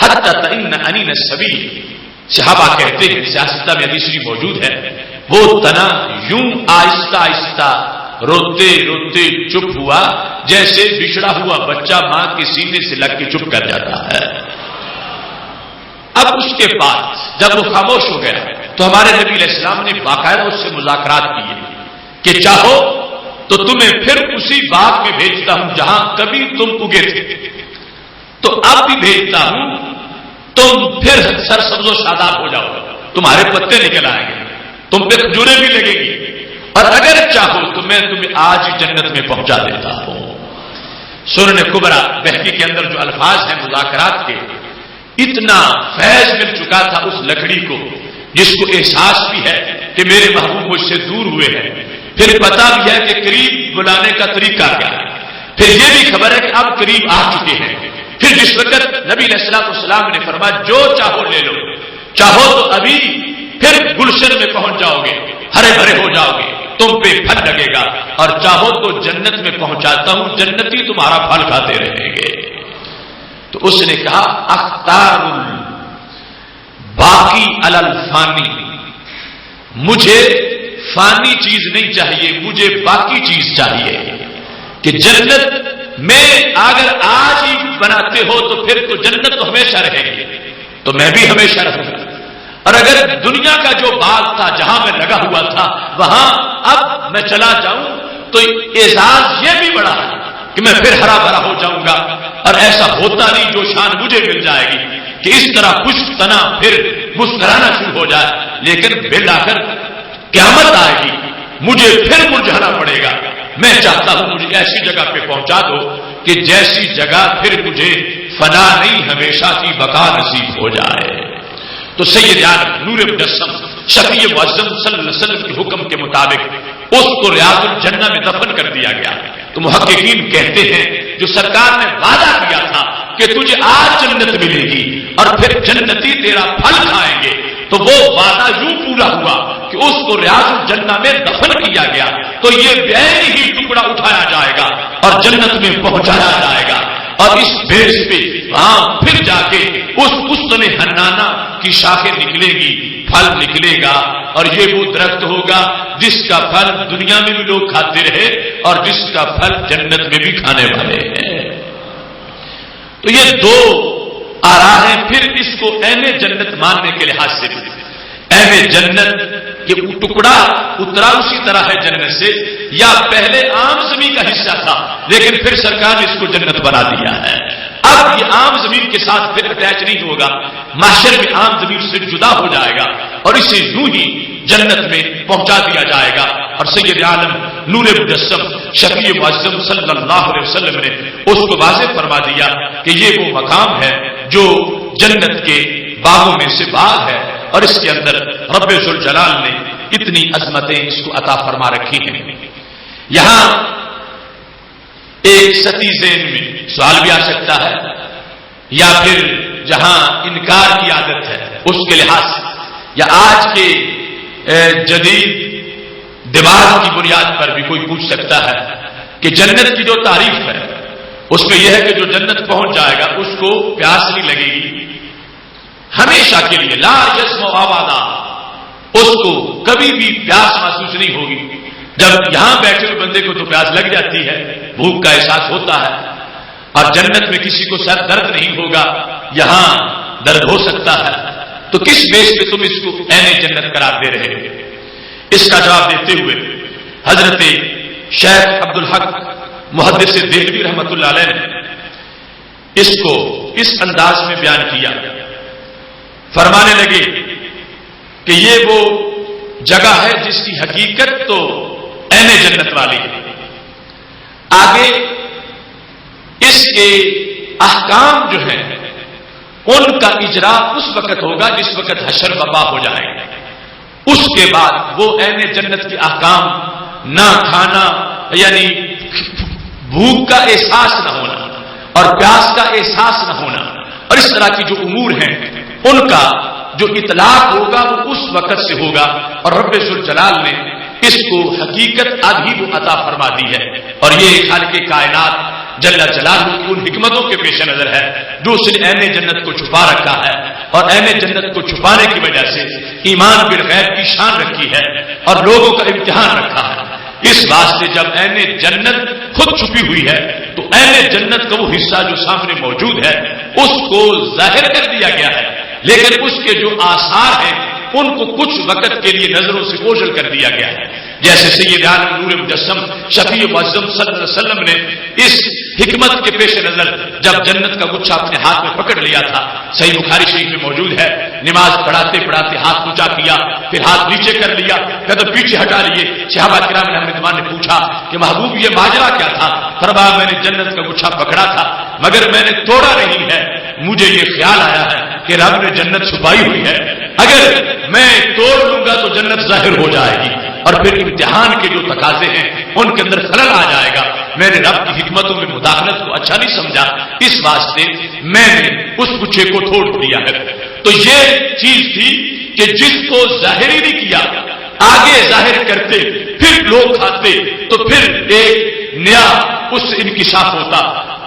حتی تئن انین السبیل۔ صحابہ کہتے ہیں سیاستہ میں حدیث موجود ہے وہ تنا یوں آہستہ آہستہ روتے روتے چپ ہوا جیسے بچھڑا ہوا بچہ ماں کے سینے سے لگ کے چپ کر جاتا ہے۔ اب اس کے بعد جب وہ خاموش ہو گیا تو ہمارے نبی علیہ السلام نے باقاعدہ اس سے مذاکرات کیے کہ چاہو تو تمہیں پھر اسی باغ میں بھیجتا ہوں جہاں کبھی تم اگے تھے، تو اب بھی بھیجتا ہوں، تم پھر سرسبز و شاداب ہو جاؤ، تمہارے پتے نکل آئیں گے، تم پہ کھجوریں بھی لگیں گی، اور اگر چاہو تو میں تمہیں آج ہی جنت میں پہنچا دیتا ہوں۔ سنن کبریٰ بہقی کے اندر جو الفاظ ہیں مذاکرات کے، اتنا فیض مل چکا تھا اس لکڑی کو جس کو احساس بھی ہے کہ میرے محبوب مجھ سے دور ہوئے ہیں، پھر پتا بھی ہے کہ قریب بلانے کا طریقہ کیا ہے، پھر یہ بھی خبر ہے کہ اب قریب آ چکے ہیں۔ پھر جس وقت نبی علیہ السلام نے فرمایا جو چاہو لے لو، چاہو تو ابھی پھر گلشن میں پہنچ جاؤ گے، ہرے بھرے ہو جاؤ گے، تم پہ پھل لگے گا، اور چاہو تو جنت میں پہنچاتا ہوں، جنتی تمہارا پھل کھاتے رہیں گے۔ تو اس نے کہا اختار باقی علی الفانی، مجھے فانی چیز نہیں چاہیے، مجھے باقی چیز چاہیے، کہ جنت میں اگر آج ہی بناتے ہو تو پھر تو جنت تو ہمیشہ رہے گی، تو میں بھی ہمیشہ رہوں گا، اور اگر دنیا کا جو باغ تھا جہاں میں لگا ہوا تھا وہاں اب میں چلا جاؤں تو اعزاز یہ بھی بڑا ہے کہ میں پھر ہرا بھرا ہو جاؤں گا، اور ایسا ہوتا نہیں جو شان مجھے مل جائے گی کہ اس طرح خشک تنا پھر مسکرانا شروع ہو جائے، لیکن بل آ کر قیامت آئے گی مجھے پھر مرجھانا پڑے گا۔ میں چاہتا ہوں مجھے ایسی جگہ پہ پہنچا دو کہ جیسی جگہ پھر مجھے فنا نہیں ہمیشہ کی بقا نصیب ہو جائے۔ تو سید عالم نور مجسم شفیع معظم صلی اللہ علیہ وسلم کے حکم کے مطابق اس کو ریاض الجنہ میں دفن کر دیا گیا۔ تو محققین کہتے ہیں جو سرکار نے وعدہ کیا تھا کہ تجھے آج جنت ملے گی اور پھر جنتی تیرا پھل کھائیں گے، تو وہ وعدہ یوں پورا ہوا کہ اس کو ریاض الجنہ میں دفن کیا گیا، تو یہ بین ہی ٹکڑا اٹھایا جائے گا اور جنت میں پہنچایا جائے گا، اور اس بیس پہ وہاں پھر جا کے اس استن حنانہ کی شاخیں نکلے گی، پھل نکلے گا، اور یہ وہ درخت ہوگا جس کا پھل دنیا میں بھی لوگ کھاتے رہے اور جس کا پھل جنت میں بھی کھانے والے ہیں۔ تو یہ دو آراء ہیں۔ پھر اس کو اہل جنت ماننے کے لحاظ سے بھی اہل جنت یہ ٹکڑا اترا اسی طرح ہے جنت سے، یا پہلے عام زمین کا حصہ تھا لیکن پھر سرکار نے اس کو جنت بنا دیا ہے؟ اب یہ عام زمین کے ساتھ پھر اٹیچ نہیں ہوگا، محشر میں عام زمین سے جدا ہو جائے گا اور اسے یوں ہی جنت میں پہنچا دیا جائے گا۔ اور سید عالم نور مجسم شفیع معظم صلی اللہ علیہ وسلم نے اس کو واضح فرما دیا کہ یہ وہ مقام ہے جو جنت کے باغوں میں سے باغ ہے، اور اس کے اندر رب ذوالجلال نے اتنی عظمتیں اس کو عطا فرما رکھی ہیں۔ یہاں ایک ستی ذہن میں سوال بھی آ سکتا ہے، یا پھر جہاں انکار کی عادت ہے اس کے لحاظ سے، یا آج کے جدید دماغ کی بنیاد پر بھی کوئی پوچھ سکتا ہے کہ جنت کی جو تعریف ہے اس میں یہ ہے کہ جو جنت پہنچ جائے گا اس کو پیاس نہیں لگے گی ہمیشہ کے لیے، لا یسمع آبادا، اس کو کبھی بھی پیاس محسوس نہیں ہوگی۔ جب یہاں بیٹھے ہوئے بندے کو تو پیاس لگ جاتی ہے، بھوک کا احساس ہوتا ہے، اور جنت میں کسی کو سر درد نہیں ہوگا، یہاں درد ہو سکتا ہے، تو کس بیس پہ تم اس کو عین جنت قرار دے رہے ہو؟ اس کا جواب دیتے ہوئے حضرت شیخ عبدالحق محدث دہلوی رحمۃ اللہ علیہ نے اس کو اس انداز میں بیان کیا، فرمانے لگے کہ یہ وہ جگہ ہے جس کی حقیقت تو عین جنت والی ہے، آگے اس کے احکام جو ہیں ان کا اجرا اس وقت ہوگا جس وقت حشر برپا ہو جائے گا، اس کے بعد وہ عین جنت کے احکام، نہ کھانا یعنی بھوک کا احساس نہ ہونا اور پیاس کا احساس نہ ہونا اور اس طرح کی جو امور ہیں ان کا جو اطلاق ہوگا وہ اس وقت سے ہوگا، اور رب ذوالجلال نے اس کو حقیقت ابھی وہ عطا فرما دی ہے، اور یہ خالق کائنات جل جلالہ کی ان حکمتوں کے پیش نظر ہے جو اس نے عین جنت کو چھپا رکھا ہے، اور عین جنت کو چھپانے کی وجہ سے ایمان بالغیب کی شان رکھی ہے اور لوگوں کا امتحان رکھا ہے۔ اس واسطے جب عین جنت خود چھپی ہوئی ہے تو عین جنت کا وہ حصہ جو سامنے موجود ہے اس کو ظاہر کر دیا گیا ہے، لیکن اس کے جو آثار ہیں ان کو کچھ وقت کے لیے نظروں سے اوجھل کر دیا گیا ہے، جیسے سید عالم نور مجسم شفیع معظم صلی اللہ علیہ وسلم نے اس حکمت کے پیش نظر جب جنت کا گچھا اپنے ہاتھ میں پکڑ لیا تھا، صحیح بخاری شریف میں موجود ہے، نماز پڑھاتے پڑھاتے ہاتھ اونچا کیا، پھر ہاتھ نیچے کر لیا، قدم پیچھے ہٹا لیے، صحابہ کرام رضوان نے پوچھا کہ محبوب یہ ماجرا کیا تھا؟ فرمایا میں نے جنت کا گچھا پکڑا تھا مگر میں نے توڑا نہیں ہے، مجھے یہ خیال آیا ہے کہ رب نے جنت چھپائی ہوئی ہے، اگر میں توڑ لوں گا تو جنت ظاہر ہو جائے گی اور پھر امتحان کے جو تقاضے ہیں ان کے اندر خلل آ جائے گا، میں نے رب کی حکمتوں میں مداخلت کو اچھا نہیں سمجھا، اس واسطے میں نے اس گچھے کو توڑ دیا ہے۔ تو یہ چیز تھی کہ جس کو ظاہر ہی نہیں کیا، آگے ظاہر کرتے پھر لوگ کھاتے تو پھر ایک نیا اس سے انکشاف ہوتا۔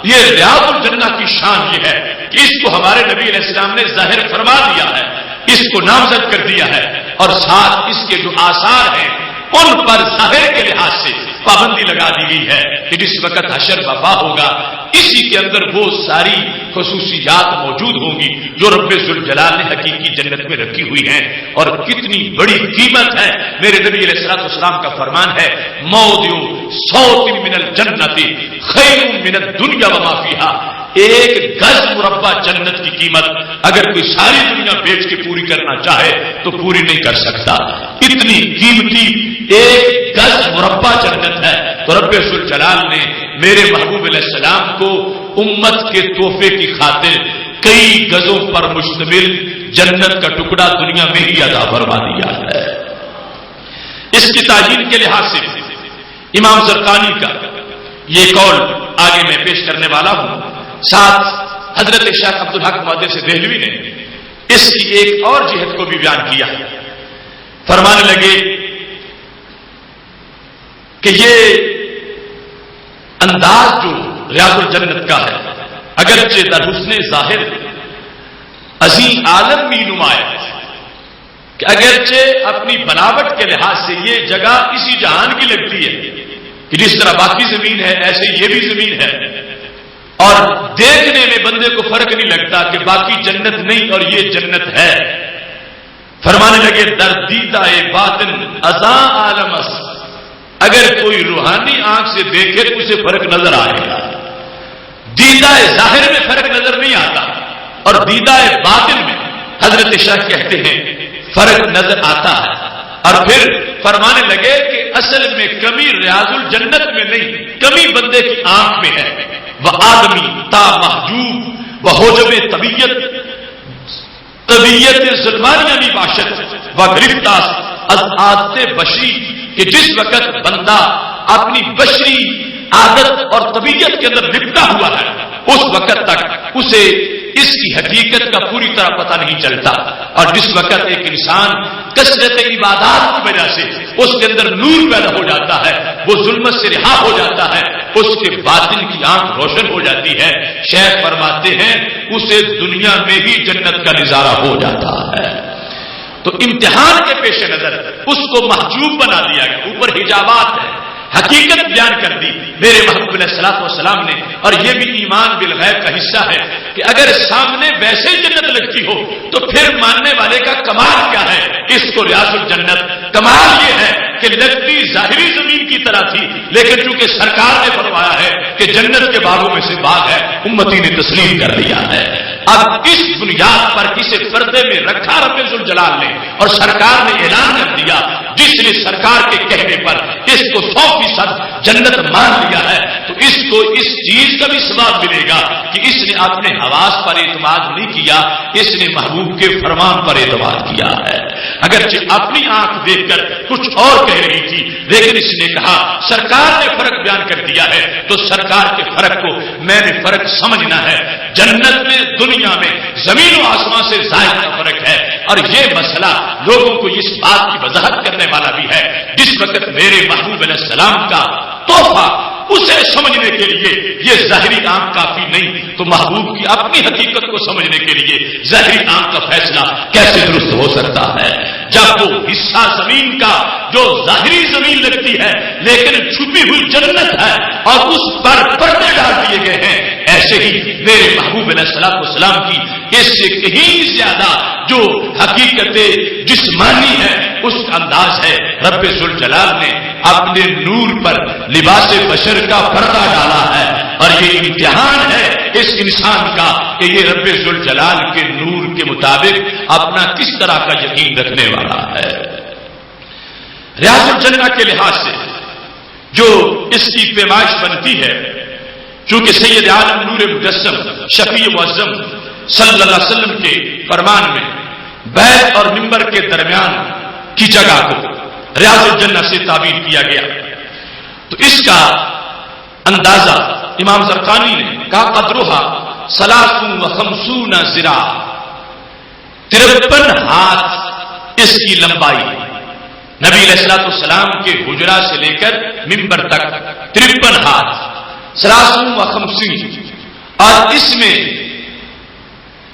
یہ ریاض الجنہ کی شان یہ ہے کہ اس کو ہمارے نبی علیہ السلام نے ظاہر فرما دیا ہے، اس کو نامزد کر دیا ہے، اور ساتھ اس کے جو آثار ہیں ان پر ظاہر کے لحاظ سے پابندی لگا دی گئی ہے کہ جس وقت حشر برپا ہوگا اسی کے اندر وہ ساری خصوصیات موجود ہوں گی جو رب ذوالجلال نے حقیقی جنت میں رکھی ہوئی ہیں، اور کتنی بڑی قیمت ہے۔ میرے نبی علیہ الصلوۃ والسلام کا فرمان ہے موضع صوت من الجنت خیر من الدنیا وما فیہا، ایک گز مربع جنت کی قیمت اگر کوئی ساری دنیا بیچ کے پوری کرنا چاہے تو پوری نہیں کر سکتا، اتنی قیمتی ایک گز مربع جنت ہے۔ تو رب ذوالجلال نے میرے محبوب علیہ السلام کو امت کے تحفے کی خاطر کئی گزوں پر مشتمل جنت کا ٹکڑا دنیا میں ہی عطا فرما دیا ہے۔ اس کی تعین کے لحاظ سے امام زرقانی کا یہ قول آگے میں پیش کرنے والا ہوں، ساتھ حضرت شیخ عبدالحق محدث دہلوی نے اس کی ایک اور جہت کو بھی بیان کیا، فرمانے لگے کہ یہ انداز جو ریاض الجنت کا ہے اگرچہ در حسن ظاہر عظیم عالمی نمایاں کہ اگرچہ اپنی بناوٹ کے لحاظ سے یہ جگہ اسی جہان کی لگتی ہے کہ جس طرح باقی زمین ہے ایسے یہ بھی زمین ہے، اور دیکھنے میں بندے کو فرق نہیں لگتا کہ باقی جنت نہیں اور یہ جنت ہے۔ فرمانے لگے دردیدہ باطن ازاں عالم است، اگر کوئی روحانی آنکھ سے دیکھے تو اسے فرق نظر آئے گا، دیدہ ظاہر میں فرق نظر نہیں آتا، اور دیدہ باطن میں حضرت شاہ کہتے ہیں فرق نظر آتا ہے۔ اور پھر فرمانے لگے کہ اصل میں کمی ریاض الجنت میں نہیں، کمی بندے کی آنکھ میں ہے۔ وہ آدمی تا محجوب وہ حجب طبیعت ظلمانیہ باشد و گرفتار از عادت بشری، کہ جس وقت بندہ اپنی بشری عادت اور طبیعت کے اندر لپٹا ہوا ہے اس وقت تک اسے اس کی حقیقت کا پوری طرح پتہ نہیں چلتا، اور جس وقت ایک انسان کثرت عبادات کی وجہ سے اس کے اندر نور پیدا ہو جاتا ہے، وہ ظلمت سے رہا ہو جاتا ہے، اس کے باطن کی آنکھ روشن ہو جاتی ہے۔ شیخ فرماتے ہیں اسے دنیا میں ہی جنت کا نظارہ ہو جاتا ہے۔ تو امتحان کے پیش نظر اس کو محجوب بنا دیا گیا، اوپر حجابات ہے، حقیقت بیان کر دی میرے محبوب علیہ الصلوۃ والسلام نے۔ اور یہ بھی ایمان بالغیب کا حصہ ہے کہ اگر سامنے ویسے جنت لگتی ہو تو پھر ماننے والے کا کمال کیا ہے؟ اس کو ریاض الجنت کمال یہ ہے کہ لگتی ظاہری زمین کی طرح تھی، لیکن چونکہ سرکار نے فرمایا ہے کہ جنت کے باغوں میں سے باغ ہے، امتی نے تسلیم کر دیا ہے۔ اب اس بنیاد پر اسے پردے میں رکھا رب ذوالجلال نے، اور سرکار نے اعلان کر دیا جس نے سرکار کے کہنے پر اس کو 100% جنت مان لیا ہے تو اس کو اس چیز کا بھی ثواب ملے گا کہ اس نے اپنے حواس پر اعتماد نہیں کیا، اس نے محبوب کے فرمان پر اعتماد کیا ہے۔ اگرچہ اپنی آنکھ دیکھ کر کچھ اور کہہ رہی تھی، لیکن اس نے کہا سرکار نے فرق بیان کر دیا ہے تو سرکار کے فرق کو میں نے فرق سمجھنا ہے۔ جنت میں دنیا میں زمین و آسمان سے زائد کا فرق ہے، اور یہ مسئلہ لوگوں کو اس بات کی وضاحت کرنے والا بھی ہے جس وقت میرے محبوب علیہ السلام کا تحفہ اسے سمجھنے کے لیے یہ ظاہری آنکھ کافی نہیں تو محبوب کی اپنی حقیقت کو سمجھنے کے لیے ظاہری آنکھ کا فیصلہ کیسے درست ہو سکتا ہے؟ جب وہ حصہ زمین کا جو ظاہری زمین لگتی ہے لیکن چھپی ہوئی جنت ہے اور اس پر پردے ڈال دیے گئے ہیں، ایسے ہی میرے محبوب علیہ السلام کی اس سے کہیں زیادہ جو حقیقت جسمانی ہے اس کا انداز ہے۔ رب ذوالجلال نے اپنے نور پر لباس بشر کا پردہ ڈالا ہے، اور یہ امتحان ہے اس انسان کا کہ یہ رب ذوالجلال کے نور کے مطابق اپنا کس طرح کا یقین رکھنے والا ہے۔ ریاض الجنہ کے لحاظ سے جو اس کی پیمائش بنتی ہے، چونکہ سید عالم نور مجسم شفیع معظم صلی اللہ علیہ وسلم کے فرمان میں بیت اور منبر کے درمیان کی جگہ کو ریاض الجنہ سے تعبیر کیا گیا، تو اس کا اندازہ امام زرقانی نے کہا قدرها 53 ذراع، 53 ہاتھ اس کی لمبائی، نبی علیہ الصلوۃ والسلام کے حجرہ سے لے کر منبر تک 53 ہاتھ 53، اور اس میں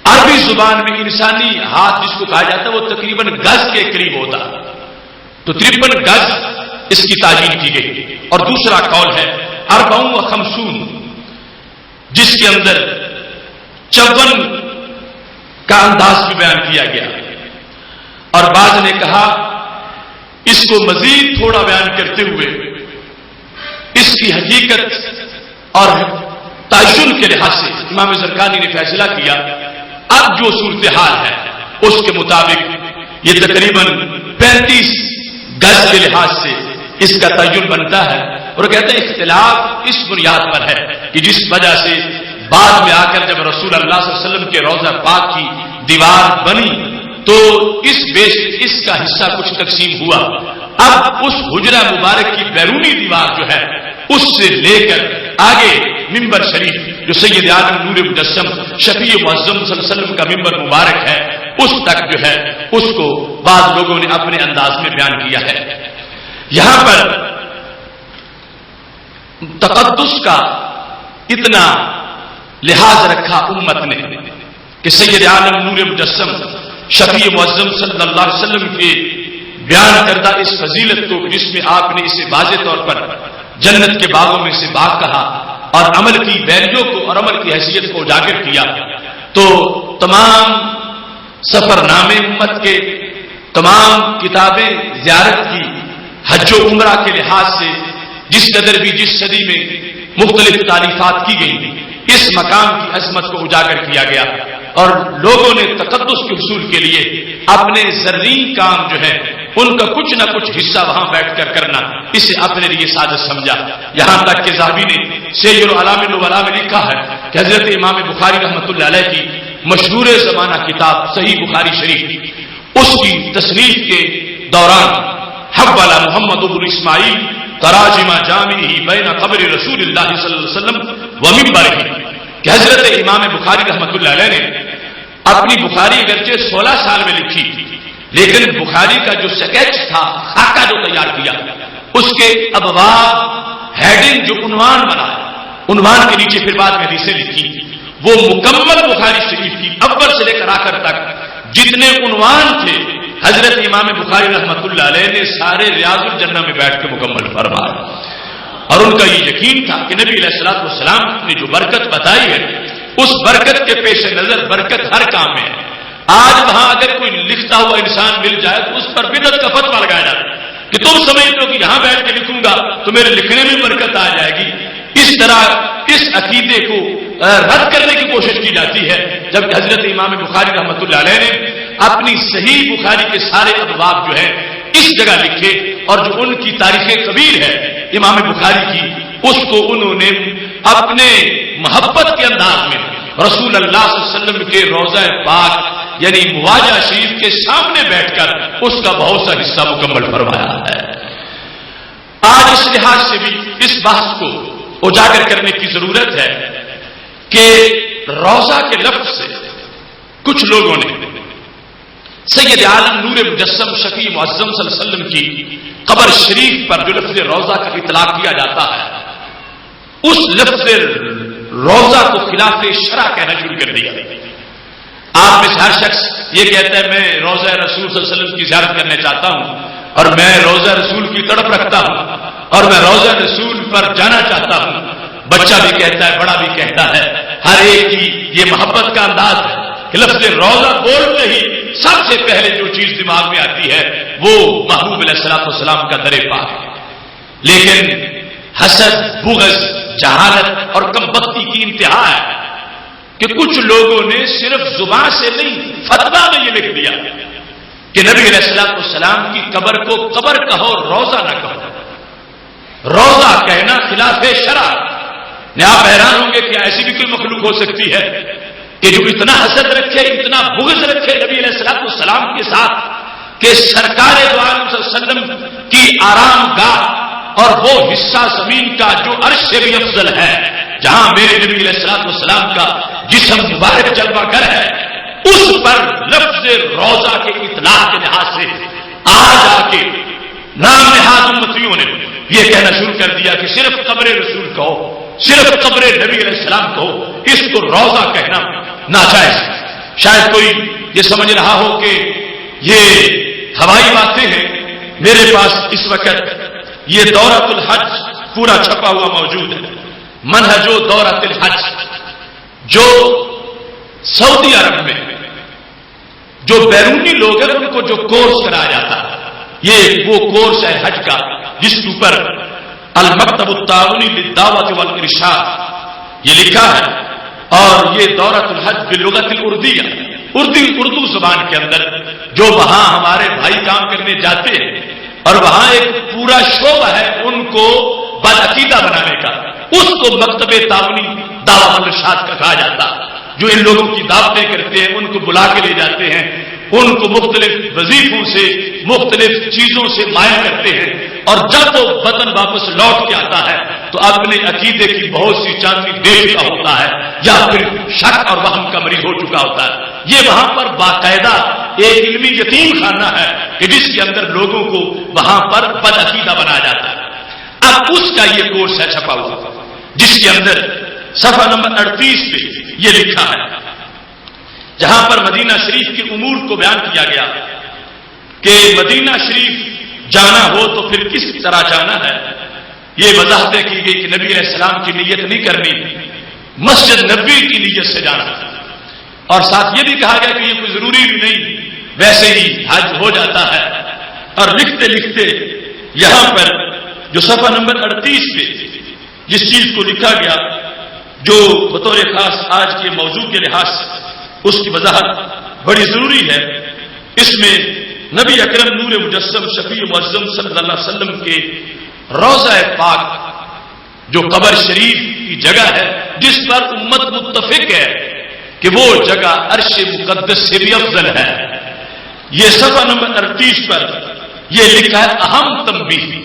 عربی زبان میں انسانی ہاتھ جس کو کہا جاتا ہے وہ تقریباً گز کے قریب ہوتا، تو 53 گز اس کی تعیین کی گئی۔ اور دوسرا قول ہے 54 جس کے اندر 54 کا انداز بھی بیان کیا گیا، اور بعض نے کہا اس کو مزید تھوڑا بیان کرتے ہوئے اس کی حقیقت اور تعین کے لحاظ سے امام زرقانی نے فیصلہ کیا اب جو صورتحال ہے اس کے مطابق یہ تقریباً 35 گز کے لحاظ سے اس کا تعین بنتا ہے، اور کہتے ہیں اختلاف اس بنیاد پر ہے کہ جس وجہ سے بعد میں آ کر جب رسول اللہ صلی اللہ علیہ وسلم کے روضہ پاک کی دیوار بنی تو اس کا حصہ کچھ تقسیم ہوا، اب اس حجرہ مبارک کی بیرونی دیوار جو ہے اس سے لے کر آگے منبر شریف جو سید عالم نور مجسم شفیع معظم صلی اللہ علیہ وسلم کا منبر مبارک ہے اس تک جو ہے اس کو بعض لوگوں نے اپنے انداز میں بیان کیا ہے۔ یہاں پر تقدس کا اتنا لحاظ رکھا امت نے کہ سید عالم نور مجسم شفیع معظم صلی اللہ علیہ وسلم کے بیان کردہ اس فضیلت کو جس میں آپ نے اسے واضح طور پر جنت کے باغوں میں سے باغ کہا اور عمل کی ویلیو کو اور عمل کی حیثیت کو اجاگر کیا، تو تمام سفر نامے امت کے تمام کتابیں زیارت کی حج و عمرہ کے لحاظ سے جس قدر بھی جس صدی میں مختلف تعریفات کی گئی، اس مقام کی عظمت کو اجاگر کیا گیا اور لوگوں نے تقدس کے حصول کے لیے اپنے زرعی کام جو ہے ان کا کچھ نہ کچھ حصہ وہاں بیٹھ کر کرنا اسے اپنے لیے سعادت سمجھا. یہاں تک کہ ذہبی نے سیر الاعلام النبلاء میں لکھا ہے کہ حضرت امام بخاری رحمۃ اللہ علیہ کی مشہور زمانہ کتاب صحیح بخاری شریف، اس کی تصنیف کے دوران حوالہ محمد بن اسماعیل تراجم جامعہ بین قبر رسول اللہ صلی اللہ علیہ وسلم ومنبرہ، کہ حضرت امام بخاری رحمۃ اللہ علیہ نے اپنی بخاری اگرچہ 16 سال میں لکھی لیکن بخاری کا جو سکیچ تھا، خاکہ جو تیار کیا، اس کے ابواب ہیڈنگ جو عنوان بنا، عنوان کے نیچے پھر بعد میں حدیثیں لکھی، وہ مکمل بخاری شریف کی اول سے لے کر آخر تک جتنے عنوان تھے حضرت امام بخاری رحمۃ اللہ علیہ نے سارے ریاض الجنہ میں بیٹھ کے مکمل فرمایا. اور ان کا یہ یقین تھا کہ نبی علیہ الصلوۃ والسلام نے جو برکت بتائی ہے اس برکت کے پیش نظر برکت ہر کام میں ہے. آج وہاں اگر کوئی لکھتا ہوا انسان مل جائے تو اس پر بدعت کا فتویٰ لگایا جاتا ہے کہ تم سمجھتے ہو کہ یہاں بیٹھ کے لکھوں گا تو میرے لکھنے میں برکت آ جائے گی. اس طرح اس عقیدے کو رد کرنے کی کوشش کی جاتی ہے، جبکہ حضرت امام بخاری رحمۃ اللہ علیہ نے اپنی صحیح بخاری کے سارے ابواب جو ہے اس جگہ لکھے اور جو ان کی تاریخ کبیر ہے امام بخاری کی، اس کو انہوں نے اپنے محبت کے انداز میں رسول اللہ صلی اللہ علیہ وسلم کے روضہ پاک یعنی مواجہ شریف کے سامنے بیٹھ کر اس کا بہت سا حصہ مکمل فرمایا ہے. آج اس لحاظ سے بھی اس بحث کو اجاگر کرنے کی ضرورت ہے کہ روضہ کے لفظ سے کچھ لوگوں نے سید عالم نور مجسم شفیع معظم صلی اللہ علیہ وسلم کی قبر شریف پر جو لفظ روضہ کا اطلاق کیا جاتا ہے اس لفظ روضہ کو خلاف شرع کہنا شروع کر دیا. آپ میں سے ہر شخص یہ کہتا ہے میں روضہ رسول صلی اللہ علیہ وسلم کی زیارت کرنا چاہتا ہوں اور میں روضہ رسول کی تڑپ رکھتا ہوں اور میں روضہ رسول پر جانا چاہتا ہوں. بچہ بھی کہتا ہے، بڑا بھی کہتا ہے، ہر ایک کی یہ محبت کا انداز ہے کہ لفظ روضہ بولتے ہی سب سے پہلے جو چیز دماغ میں آتی ہے وہ محبوب علیہ الصلوۃ والسلام کا در پاک ہے. لیکن حسد، بغض، جہالت اور کم بختی کی انتہا ہے کہ کچھ لوگوں نے صرف زبان سے نہیں فتویٰ میں یہ لکھ دیا کہ نبی علیہ الصلوۃ والسلام کی قبر کو قبر کہو، روضہ نہ کہو. روضہ کہنا خلاف شرع. آپ حیران ہوں گے کہ ایسی بھی کوئی مخلوق ہو سکتی ہے کہ جو اتنا حسد رکھے، اتنا بغض رکھے نبی علیہ الصلوۃ والسلام کے ساتھ کہ سرکار دو عالم صلی اللہ علیہ وسلم کی آرام گاہ اور وہ حصہ زمین کا جو عرش سے بھی افضل ہے، جہاں میرے نبی علیہ الصلوۃ والسلام کا جسم مبارک جلوہ گر ہے، اس پر لفظ روضہ کے اطلاق کے لحاظ سے آج آ کے نام نہاد امتیوں نے یہ کہنا شروع کر دیا کہ صرف قبر رسول کہو، صرف قبر نبی علیہ السلام کہو، اس کو روضہ کہنا ناجائز. شاید کوئی یہ سمجھ رہا ہو کہ یہ ہوائی باتیں ہیں. میرے پاس اس وقت یہ دورۃ الحج پورا چھپا ہوا موجود ہے، منہج و دورۃ الحج، جو سعودی عرب میں جو بیرونی لوگ ہیں ان کو جو کورس کرایا جاتا ہے، یہ وہ کورس ہے حج کا جس کے اوپر المکتب التعاونی للدعوۃ والارشاد یہ لکھا ہے. اور یہ دورۃ الحج باللغت الاردیہ، اردو زبان کے اندر جو وہاں ہمارے بھائی کام کرنے جاتے ہیں اور وہاں ایک پورا شعبہ ہے ان کو بدعقیدہ بنانے کا، اس کو مکتب تعاونی دعوت والارشاد کا کہا جاتا ہے. جو ان لوگوں کی دعوتیں کرتے ہیں ان کو بلا کے لے جاتے ہیں، ان کو مختلف وظیفوں سے مختلف چیزوں سے مائل کرتے ہیں اور جب وہ وطن واپس لوٹ کے آتا ہے تو اپنے عقیدے کی بہت سی چاندنی دے چکا ہوتا ہے یا پھر شک اور وہم کا مریض ہو چکا ہوتا ہے. یہ وہاں پر باقاعدہ ایک علمی یتیم خانہ ہے کہ جس کے اندر لوگوں کو وہاں پر بدعقیدہ بنایا جاتا ہے. اب اس کا یہ کورس ہے چھپا ہوا جس کے اندر صفحہ نمبر 38 پہ یہ لکھا ہے، جہاں پر مدینہ شریف کے امور کو بیان کیا گیا کہ مدینہ شریف جانا ہو تو پھر کس طرح جانا ہے. یہ وضاحتیں کی گئی کہ نبی علیہ السلام کی نیت نہیں کرنی، مسجد نبوی کی نیت سے جانا، اور ساتھ یہ بھی کہا گیا کہ یہ کوئی ضروری بھی نہیں ویسے ہی حج ہو جاتا ہے. اور لکھتے لکھتے یہاں پر جو صفحہ نمبر 38 پہ جس چیز کو لکھا گیا جو بطور خاص آج کے موضوع کے لحاظ سے اس کی وضاحت بڑی ضروری ہے. اس میں نبی اکرم نور مجسم شفیع معظم صلی اللہ علیہ وسلم کے روضہ پاک جو قبر شریف کی جگہ ہے جس پر امت متفق ہے کہ وہ جگہ عرش مقدس سے بھی افضل ہے. یہ صفحہ نمبر 38 پر یہ لکھا ہے اہم تنبیہ،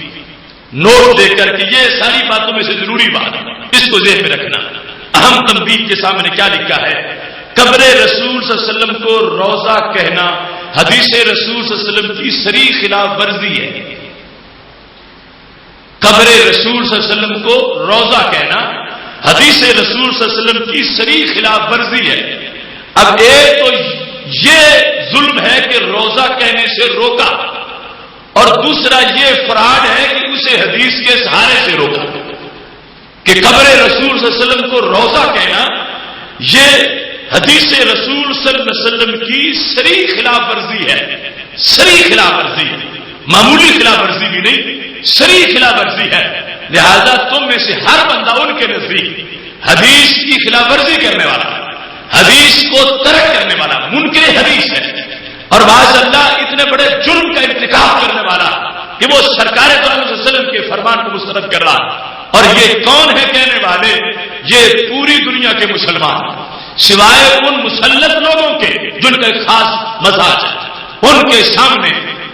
نوٹ دے کر کے یہ ساری باتوں میں سے ضروری بات ہے، اس کو ذہن میں رکھنا. اہم تنبیہ کے سامنے کیا لکھا ہے؟ قبر رسول صلی اللہ علیہ وسلم کو روضہ کہنا حدیث رسول صلی اللہ علیہ وسلم کی صریح خلاف ورزی ہے. قبر رسول صلی اللہ علیہ وسلم کو روضہ کہنا حدیث رسول صلی اللہ علیہ وسلم کی صریح خلاف ورزی ہے. اب ایک تو یہ ظلم ہے کہ روضہ کہنے سے روکا، اور دوسرا یہ فراڈ ہے کہ اسے حدیث کے سہارے سے روکا. کہ قبر رسول صلی اللہ علیہ وسلم کو روضہ کہنا یہ حدیث رسول صلی اللہ علیہ وسلم کی صریح خلاف ورزی ہے. صریح خلاف ورزی، معمولی خلاف ورزی بھی نہیں، صریح خلاف ورزی ہے. لہذا تم میں سے ہر بندہ ان کے نزدیک حدیث کی خلاف ورزی کرنے والا، حدیث کو ترک کرنے والا منکر حدیث ہے، اور معاذ اللہ اتنے بڑے جرم کا ارتکاب کرنے والا کہ وہ سرکار دو علیہ وسلم کے فرمان کو مسترد کر رہا. اور یہ کون ہے کہنے والے؟ یہ پوری دنیا کے مسلمان سوائے ان مسلط لوگوں کے جن کا ایک خاص مزاج ہے، ان کے سامنے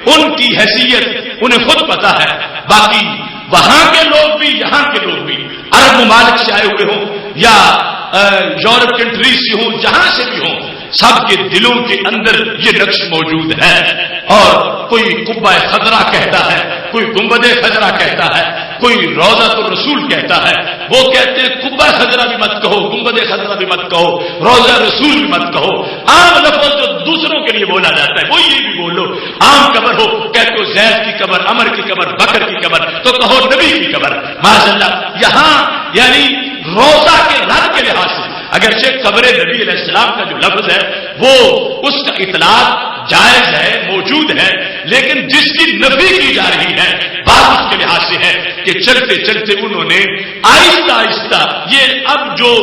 ان کی حیثیت انہیں خود پتا ہے. باقی وہاں کے لوگ بھی یہاں کے لوگ بھی عرب ممالک سے آئے ہوئے ہوں یا یورپ کنٹریز سے ہوں، جہاں سے بھی ہوں، سب کے دلوں کے اندر یہ نقش موجود ہے. اور کوئی قبہ خضرا کہتا ہے، کوئی گنبد خضرا کہتا ہے، کوئی روضۃ الرسول کہتا ہے. وہ کہتے ہیں قبہ خضرا بھی مت کہو، گنبد خضرا بھی مت کہو، روضہ رسول بھی مت کہو. عام لفظ جو دوسروں کے لیے بولا جاتا ہے وہ یہ بھی بولو. عام قبر ہو کہتے ہو زید کی قبر، عمر کی قبر، بکر کی قبر، تو کہو نبی کی قبر. معاذ اللہ یہاں یعنی روضہ کے رد کے لحاظ سے اگرچہ قبر نبی علیہ السلام کا جو لفظ ہے وہ اس کا اطلاق جائز ہے، موجود ہے، لیکن جس کی نفی کی جا رہی ہے بات اس کے لحاظ سے ہے کہ چلتے چلتے انہوں نے آہستہ آہستہ یہ اب جو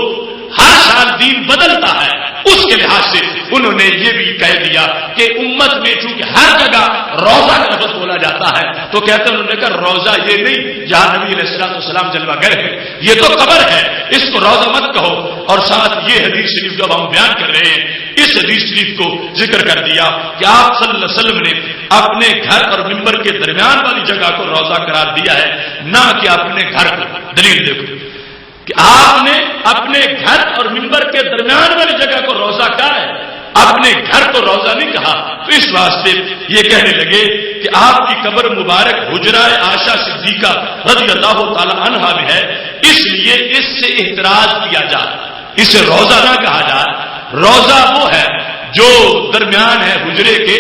ہر سال دین بدلتا ہے اس کے لحاظ سے انہوں نے یہ بھی کہہ دیا کہ امت میں چونکہ ہر جگہ روضہ کا لفظ بولا جاتا ہے تو کہتے ہیں انہوں نے کہا روضہ یہ نہیں جہاں نبی علیہ السلام جلوہ گر ہے، یہ تو قبر ہے، اس کو روضہ مت کہو. اور ساتھ یہ حدیث شریف جو ہم بیان کر رہے ہیں اس حدیث شریف کو ذکر کر دیا کہ آپ صلی اللہ علیہ وسلم نے اپنے گھر اور ممبر کے درمیان والی جگہ کو روضہ قرار دیا ہے، نہ کہ اپنے گھر کو. دلیل دیکھو کہ آپ نے اپنے گھر اور ممبر کے درمیان والی جگہ کو روضہ کہا ہے، اپنے گھر کو روضہ نہیں کہا. تو اس واسطے یہ کہنے لگے کہ آپ کی قبر مبارک حجرہ عائشہ صدیقہ رضی اللہ تعالی عنہا میں ہے، اس لیے اس سے احتراز کیا جائے، اسے روضہ نہ کہا جائے. روضہ وہ ہے جو درمیان ہے حجرے کے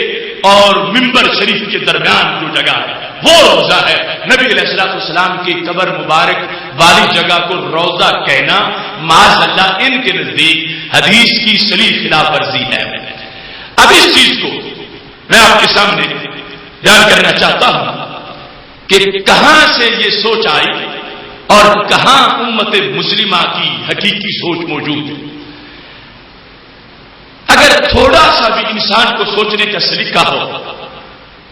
اور ممبر شریف کے درمیان جو جگہ ہے وہ روضہ ہے. نبی علیہ السلام کی قبر مبارک والی جگہ کو روضہ کہنا معاذ اللہ ان کے نزدیک حدیث کی صریح خلاف ورزی ہے. اب اس چیز کو میں آپ کے سامنے بیان کرنا چاہتا ہوں کہ کہاں سے یہ سوچ آئی اور کہاں امت مسلمہ کی حقیقی سوچ موجود ہے. اگر تھوڑا سا بھی انسان کو سوچنے کا سلیقہ ہو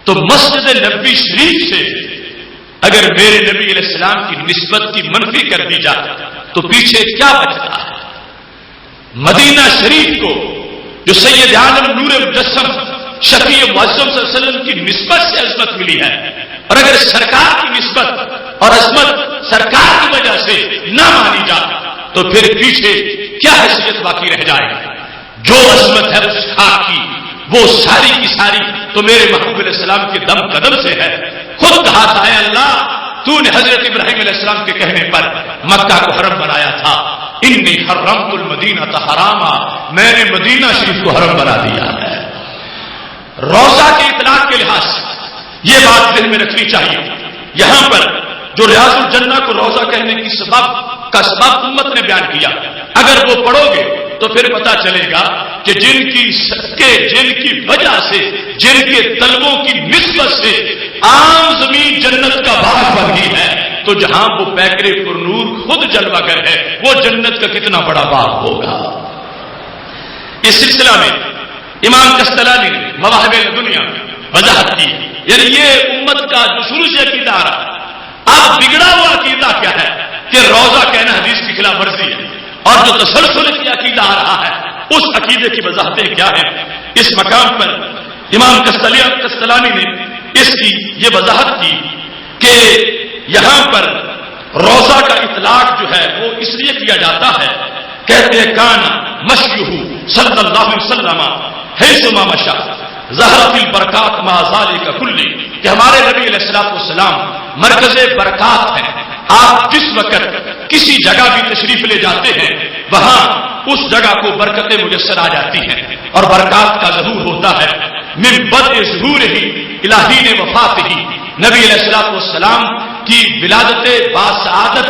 تو مسجد نبوی شریف سے اگر میرے نبی علیہ السلام کی نسبت کی منفی کر دی جائے تو پیچھے کیا بچتا ہے؟ مدینہ شریف کو جو سید عالم نور مجسم شفیع معظم صلی اللہ علیہ وسلم کی نسبت سے عظمت ملی ہے، اور اگر سرکار کی نسبت اور عظمت سرکار کی وجہ سے نہ مانی جائے تو پھر پیچھے کیا حیثیت باقی رہ جائے گی؟ جو عظمت ہے اس خاک کی وہ ساری کی ساری تو میرے محبوب علیہ السلام کے دم قدم سے ہے. خود کہا تھا اے اللہ تو نے حضرت ابراہیم علیہ السلام کے کہنے پر مکہ کو حرم بنایا تھا، انی حرمت المدینہ حراما، میں نے مدینہ شریف کو حرم بنا دیا ہے. روضہ کے اطلاق کے لحاظ سے یہ بات ذہن میں رکھنی چاہیے. یہاں پر جو ریاض الجنہ کو روضہ کہنے کی سبب امت نے بیان کیا، اگر وہ پڑھو گے تو پھر پتا چلے گا کہ جن کی صدقے، جن کی وجہ سے، جن کے طلبوں کی نسبت سے عام زمین جنت کا باغ بن گئی ہے، تو جہاں وہ پیکرے پر نور خود جلوہ گر ہے، وہ جنت کا کتنا بڑا باغ ہوگا۔ اس سلسلہ میں امام قسطلانی نے مواہب الدنیا میں وضاحت کی، یعنی یہ امت کا جو شروع سے عقیدہ آ رہا، اب بگڑا ہوا عقیدہ کیا ہے کہ روزہ کہنا حدیث کی خلاف ورزی ہے، اور جو تسلسل کی عقیدہ آ رہا ہے اس عقیدے کی وضاحتیں کیا ہیں۔ اس مقام پر امام قسطلانی نے اس کی یہ وضاحت کی کہ یہاں پر روزہ کا اطلاق جو ہے وہ اس لیے کیا جاتا ہے، کہتے کان مشیہ صلی اللہ علیہ وسلم حیثما مشى ظہرت البرکات مع ذلک کلہ، کہ ہمارے نبی علیہ الصلوۃ والسلام مرکز برکات ہیں، آپ جس وقت کسی جگہ بھی تشریف لے جاتے ہیں وہاں اس جگہ کو برکتیں میسر آ جاتی ہیں اور برکات کا ظہور ہوتا ہے۔ من بدء ظہورہ الی حین وفاتہ، نبی علیہ الصلوۃ والسلام کی ولادت باسعادت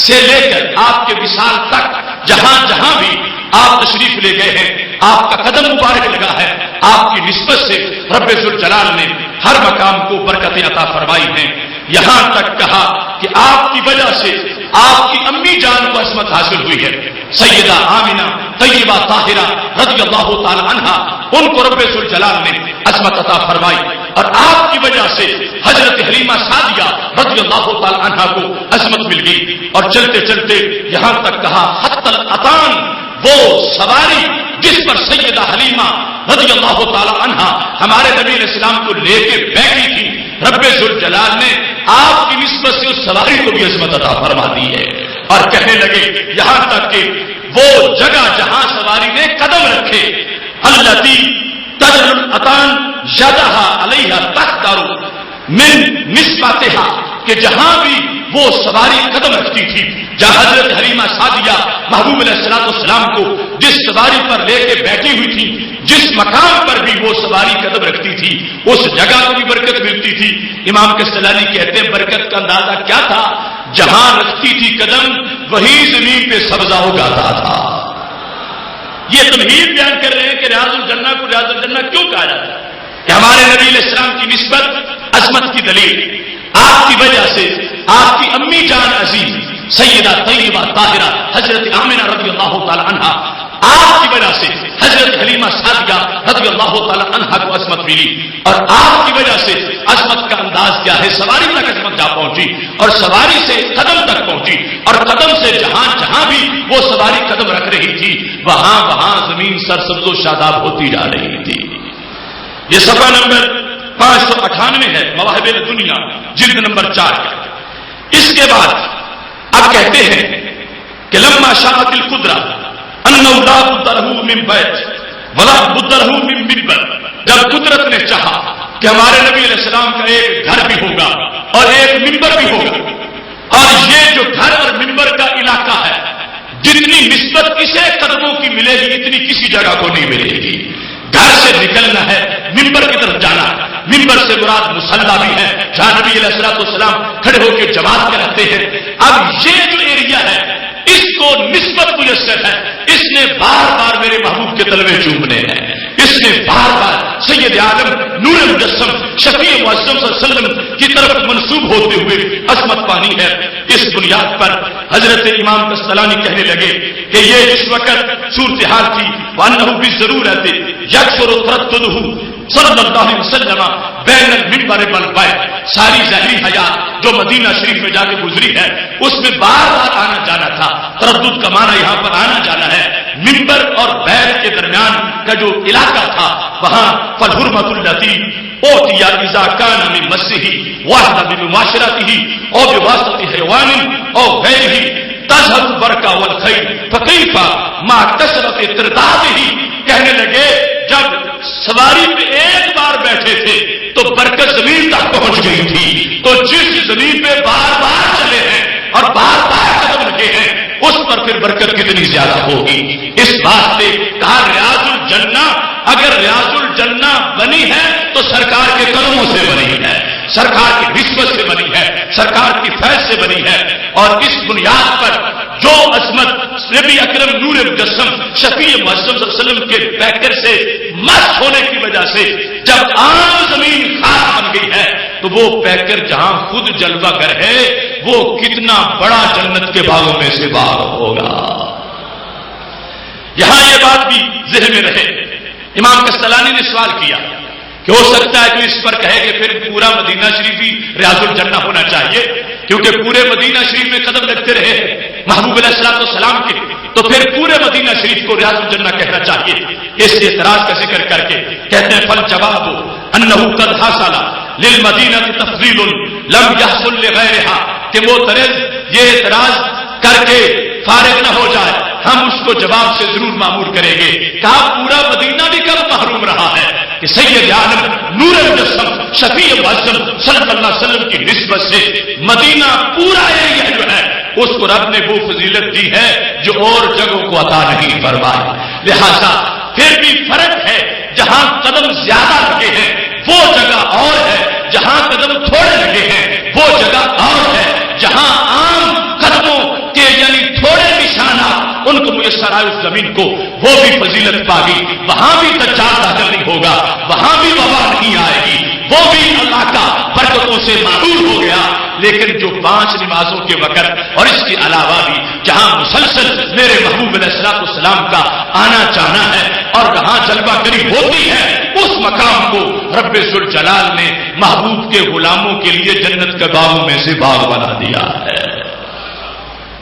سے لے کر آپ کے وصال تک جہاں جہاں بھی آپ تشریف لے گئے ہیں، آپ کا قدم مبارک لگا ہے، آپ کی نسبت سے رب ذوالجلال نے ہر مقام کو برکتیں عطا فرمائی ہیں۔ یہاں تک کہا کہ آپ کی وجہ سے آپ کی امی جان کو عصمت حاصل ہوئی ہے، سیدہ آمنہ طیبہ طاہرہ رضی اللہ تعالی عنہا، ان کو رب ذوالجلال نے عصمت عطا فرمائی، اور آپ کی وجہ سے حضرت حلیمہ سعدیہ رضی اللہ تعالی عنہا کو عصمت مل گئی، اور چلتے چلتے یہاں تک کہا حتی الاتان، وہ سواری جس پر سیدہ حلیمہ رضی اللہ تعالی عنہا ہمارے نبی علیہ السلام کو لے کے بیٹھی تھی، رب ذوالجلال نے آپ کی نسبت سے اس سواری کو بھی عصمت عطا فرما دی ہے، اور کہنے لگے یہاں تک کہ وہ جگہ جہاں سواری نے قدم رکھے، التی تجر الاتان یدہا علیہا تقدر من نسبتہا، کہ جہاں بھی وہ سواری قدم رکھتی تھی، جہاں حضرت حلیمہ سعدیہ محبوب علیہ السلام کو جس سواری پر لے کے بیٹھی ہوئی تھی، جس مقام پر بھی وہ سواری قدم رکھتی تھی اس جگہ کو بھی برکت ملتی تھی۔ امام قسطلانی کہتے ہیں برکت کا اندازہ کیا تھا، جہاں رکھتی تھی قدم وہی زمین پہ سبزہ اگاتا تھا۔ یہ تمہید بیان کر رہے ہیں کہ ریاض الجنہ کو ریاض الجنہ کیوں کہا جاتا ہے، کہ ہمارے نبی علیہ السلام کی نسبت عظمت کی دلیل، آپ کی وجہ سے آپ کی امی جان عزیز سیدہ طیبہ طاہرہ حضرت آمنہ رضی اللہ تعالی عنہا، آپ کی وجہ سے حضرت حلیمہ سعدیہ رضی اللہ تعالی عنہا کو عصمت ملی، اور آپ کی وجہ سے عصمت کا انداز کیا ہے، سواری تک عصمت جا پہنچی، اور سواری سے قدم تک پہنچی، اور قدم سے جہاں جہاں بھی وہ سواری قدم رکھ رہی تھی وہاں وہاں زمین سرسبز و شاداب ہوتی جا رہی تھی۔ یہ صفحہ نمبر 598 ہے مواہب الدنیا جلد نمبر 4۔ اس کے بعد اب کہتے ہیں کہ لما شاءت القدرہ انہ لا بد لہ من بیت ولا بد لہ من منبر، جب قدرت نے چاہا کہ ہمارے نبی علیہ السلام کا ایک گھر بھی ہوگا اور ایک منبر بھی ہوگا، اور یہ جو گھر اور منبر کا علاقہ ہے جتنی نسبت اسے قدموں کی ملے گی اتنی کسی جگہ کو نہیں ملے گی۔ گھر سے نکلنا ہے منبر کی طرف جانا، منبر سے مراد مصلی بھی ہے جہاں نبی علیہ السلام کھڑے ہو کے جماعت کراتے ہیں۔ اب یہ جو ایریا ہے اس کو نسبت میسر ہے، اس نے بار بار میرے محبوب کے تلوے چومنے ہیں، اس نے بار بار سید عالم نور مجسم شفیع معظم صلی اللہ علیہ وسلم کی طرف منسوب ہوتے ہوئے عظمت پانی ہے۔ اس بنیاد پر حضرت امام قسطلانی کہنے لگے کہ یہ اس وقت صورتحال تھی، وانہ بالضرورۃ یکثر ترددہ صلی اللہ علیہ وسلم بین المنبر والبیت، ساری ظاہری حیات جو مدینہ شریف میں جا کے گزری ہے اس میں بار بار آنا جانا تھا۔ تردد کا معنی یہاں پر آنا جانا ہے، منبر اور بیت کے درمیان کا جو علاقہ تھا وہاں فالحرمۃ التی اوتیا اذا کان من مسہ واحد بمعاشرتہ او بواسطہ حیوان او غیرہ تظہر البرکہ والخیر فکیف مع کثرۃ تردادہ، کہنے لگے جب سواری پہ ایک بار بیٹھے تھے تو برکت زمین تک پہنچ گئی تھی، تو جس زمین پہ بار بار چلے ہیں اور بار بار قدم رکھے ہیں اس پر پھر برکت کتنی زیادہ ہوگی۔ اس بات سے کہا ریاض الجنہ، اگر ریاض الجنہ بنی ہے تو سرکار کے قدموں سے بنی ہے، سرکار کی نسبت سے بنی ہے، سرکار کی فیض سے بنی ہے، اور اس بنیاد پر جو عظمت نبی اکرم نور مجسم شفیع معظم صلی اللہ علیہ وسلم کے پیکر سے مست ہونے کی وجہ سے جب عام زمین خاص بن گئی ہے تو وہ پیکر جہاں خود جلوہ گر ہے وہ کتنا بڑا جنت کے باغوں میں سے باغ ہوگا. یہاں یہ بات بھی ذہن میں رہے. امام کستلانی نے سوال کیا کہ ہو سکتا ہے کہ اس پر کہے کہ پھر پورا مدینہ شریف ہی ریاض الجنہ ہونا چاہیے کیونکہ پورے مدینہ شریف میں قدم رکھتے رہے محبوب علیہ الصلوۃ والسلام کے, تو پھر پورے مدینہ شریف کو ریاض الجنہ کہنا چاہیے. اس اعتراض کا ذکر کر کے کہتے ہیں فل جواب انہ قد حصل للمدینہ تفضیل لم يحصل لغیرها کہ معترض یہ اعتراض کر کے فارغ نہ ہو جائے, ہم اس کو جواب سے ضرور معمور کریں گے. کہا پورا مدینہ بھی کب محروم رہا ہے کہ سید عالم نور مجسم شفیع معظم صلی اللہ علیہ وسلم کی نسبت سے مدینہ پورا ایریا جو ہے اس کو رب نے وہ فضیلت دی ہے جو اور جگہوں کو عطا نہیں فرمائی. لہذا پھر بھی فرق ہے, جہاں قدم زیادہ لگے ہیں وہ جگہ اور ہے, جہاں قدم تھوڑے لگے ہیں وہ جگہ اور ہے. جہاں عام قدموں کے یعنی تھوڑے نشانات ان کو میسر آئے اس زمین کو وہ بھی فضیلت پا گئی, وہاں بھی دجال داخل نہیں ہوگا, وہاں بھی وبا نہیں آئے گی, وہ بھی اللہ کا برکتوں سے معمور ہو گیا. لیکن جو 5 نمازوں کے وقت اور اس کے علاوہ بھی جہاں مسلسل میرے محبوب علیہ الصلوۃ والسلام کا آنا جانا ہے اور جہاں جلوہ گری ہوتی ہے اس مقام کو رب ذوالجلال نے محبوب کے غلاموں کے لیے جنت کے باغوں میں سے باغ بنا دیا ہے.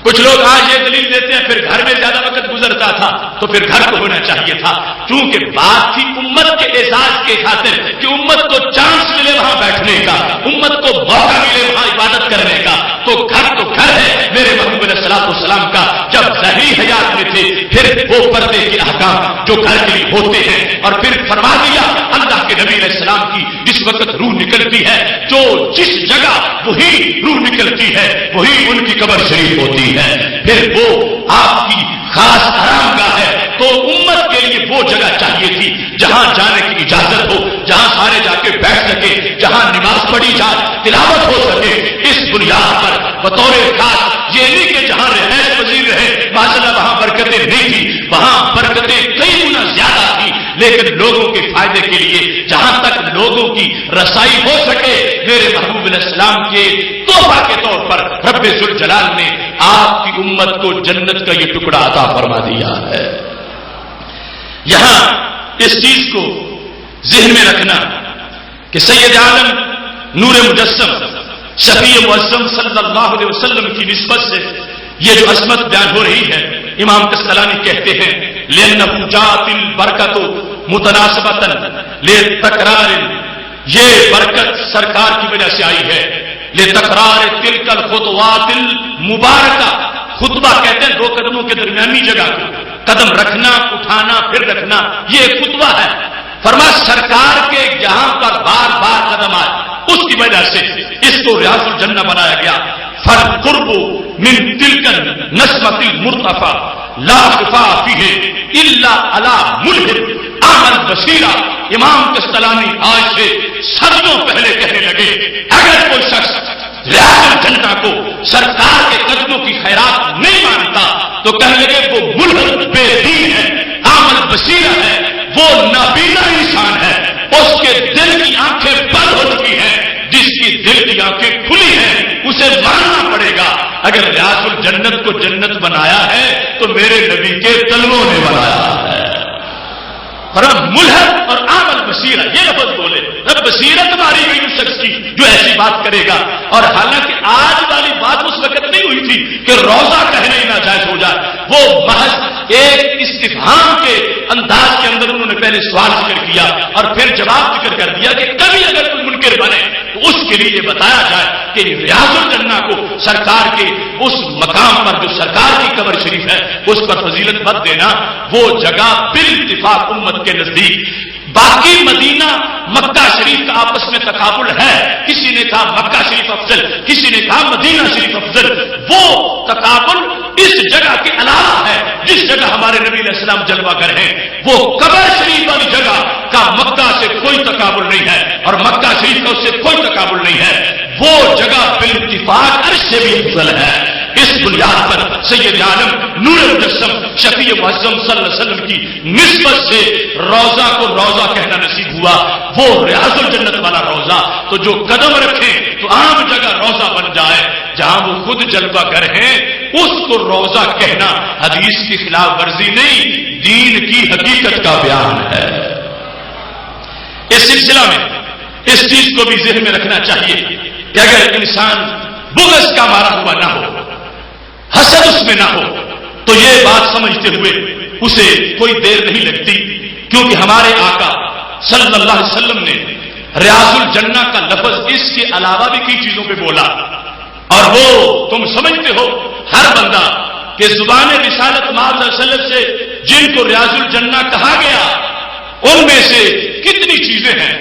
کچھ لوگ آج یہ دلیل دیتے ہیں پھر گھر میں زیادہ وقت گزرتا تھا تو پھر گھر کو ہونا چاہیے تھا, کیونکہ بات تھی امت کے اعزاز کے خاطر کہ امت کو چانس ملے وہاں بیٹھنے کا, امت کو موقع ملے وہاں عبادت کرنے کا. تو گھر ہے میرے محبوب علیہ الصلوۃ والسلام کا. جب ظاہری حیات میں تھے پھر وہ پردے کے احکام جو گھر کے لیے ہوتے ہیں اور پھر فرما دیا اللہ کے نبی علیہ السلام کی جس وقت روح نکلتی ہے جو جس جگہ وہی روح نکلتی ہے وہی ان کی قبر شریف ہوتی ہے, پھر وہ آپ کی خاص آرام گاہ ہے. تو امت کے لیے وہ جگہ چاہیے تھی جہاں جانے کی اجازت ہو, جہاں سارے جا کے بیٹھ سکے, جہاں نماز پڑھی جائے, تلاوت ہو سکے. اس بنیاد پر بطور خاص یہ نہیں کہ جہاں رہائش پذیر رہے ماشاءاللہ وہاں برکتیں نہیں تھی, وہاں برکتیں کئی گنا زیادہ تھی, لیکن لوگوں کے فائدے کے لیے جہاں تک لوگوں کی رسائی ہو سکے میرے محبوب علیہ السلام کے تحفہ کے طور پر رب ذوالجلال نے آپ کی امت کو جنت کا یہ ٹکڑا عطا فرما دیا ہے. یہاں اس چیز کو ذہن میں رکھنا کہ سید عالم نور مجسم شفیع معظم صلی اللہ علیہ وسلم کی نسبت سے یہ جو عظمت بیان ہو رہی ہے, امام کستلانی کہتے ہیں لِأَنَّهُ جَاءَتِ الْبَرْكَةُ مُتَنَاسِبَةً لِتَكْرَارٍ, یہ برکت سرکار کی وجہ سے آئی ہے. لِتَكْرَارِ تِلْكَ الْخُطْوَاتِ الْمُبَارَكَةِ, خطبہ کہتے ہیں 2 قدموں کے درمیانی جگہ کو قدم رکھنا اٹھانا پھر رکھنا, یہ خطبہ ہے. فرما سرکار کے جہاں پر بار بار قدم آئے اس کی وجہ سے اس کو ریاض الجنہ بنایا گیا. فالقرب من تلك النسمة المرتفع لا خفاء فيه الا على ملحد عمل بصیرہ. امام کستلانی آج سے صدیوں پہلے کہنے لگے اگر کوئی شخص ریاض الجنہ کو سرکار کے قدموں کی خیرات نہیں مانتا تو کہنے لگے وہ ملحد بے دین ہے, عمل بصیرہ ہے, وہ نابینا انسان ہے, اس کے دل کی آنکھیں بند ہو چکی ہیں. جس کی دل کی آنکھیں کھلی ہیں اسے ماننا پڑے گا اگر ریاض الجنت کو جنت بنایا ہے تو میرے نبی کے طلبوں نے بنایا ہے. ملحد اور عامل بصیرہ یہ لفظ بولے, رب بصیرت ماری گئی اس شخص کی جو ایسی بات کرے گا. اور حالانکہ آج والی بات اس وقت نہیں ہوئی تھی کہ روزہ کہنا ہی ناجائز ہو جائے, وہ محض ایک استفہام کے انداز کے اندر انہوں نے پہلے سوال ذکر کیا اور پھر جواب ذکر کر دیا کہ کبھی اگر کوئی منکر بنے تو اس کے لیے بتایا جائے کہ ریاض الجنہ کو سرکار کے اس مقام پر جو سرکار کی قبر شریف ہے اس پر فضیلت مت دینا. وہ جگہ بالاتفاق امت کے نزدیک, باقی مدینہ مکہ شریف کا آپس میں تقابل ہے, کسی نے کہا مکہ شریف افضل, کسی نے کہا مدینہ شریف افضل. وہ تقابل اس جگہ کے علاوہ ہے جس جگہ ہمارے نبی علیہ السلام جلوہ گر ہیں. وہ قبر شریف والی جگہ کا مکہ سے کوئی تقابل نہیں ہے اور مکہ شریف کا اس سے کوئی تقابل نہیں ہے. وہ جگہ بالاتفاق عرش سے بھی افضل ہے. اس بنیاد پر سید عالم نور مجسم شفیع معظم صلی اللہ علیہ وسلم کی نسبت سے روضہ کو روضہ کہنا نصیب ہوا، وہ ریاض الجنت والا روضہ تو جو قدم رکھیں تو عام جگہ روضہ بن جائے، جہاں وہ خود جلوہ گر ہیں اس کو روضہ کہنا حدیث کی خلاف ورزی نہیں، دین کی حقیقت کا بیان ہے۔ اس سلسلہ میں اس چیز کو بھی ذہن میں رکھنا چاہیے کہ اگر انسان بغض کا مارا ہوا نہ ہو، حسد اس میں نہ ہو، تو یہ بات سمجھتے ہوئے اسے کوئی دیر نہیں لگتی، کیونکہ ہمارے آقا صلی اللہ علیہ وسلم نے ریاض الجنہ کا لفظ اس کے علاوہ بھی کئی چیزوں پہ بولا، اور وہ تم سمجھتے ہو ہر بندہ کہ زبان رسالت محمد صلی اللہ علیہ وسلم سے جن کو ریاض الجنہ کہا گیا ان میں سے کتنی چیزیں ہیں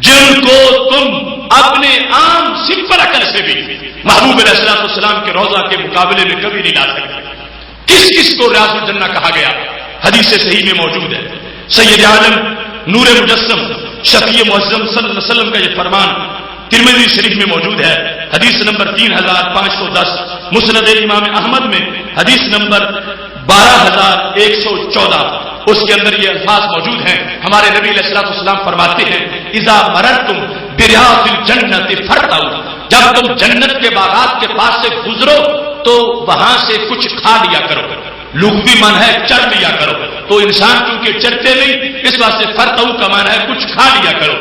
جن کو تم اپنے عام سمپل عقل سے بھی محبوب علیہ الصلوۃ والسلام کے روضہ کے مقابلے میں کبھی نہیں لا سکتے۔ کس کس کو ریاض الجنہ کہا گیا حدیث صحیح میں موجود ہے۔ سید عالم نور مجسم شفیع معظم صلی اللہ علیہ وسلم کا یہ فرمان ترمذی شریف میں موجود ہے، حدیث نمبر 3510، مسند امام احمد میں حدیث نمبر 12114، اس کے اندر یہ الفاظ موجود ہیں۔ ہمارے نبی علیہ الصلوۃ والسلام فرماتے ہیں اذا مررتم بریاض الجنۃ فرتعوا، جب تم جنت کے باغات کے پاس سے گزرو تو وہاں سے کچھ کھا لیا کرو، لغوی معنی ہے چر لیا کرو، تو انسان کیونکہ چرتے نہیں اس واسطے فرتعوا کا معنی ہے کچھ کھا لیا کرو،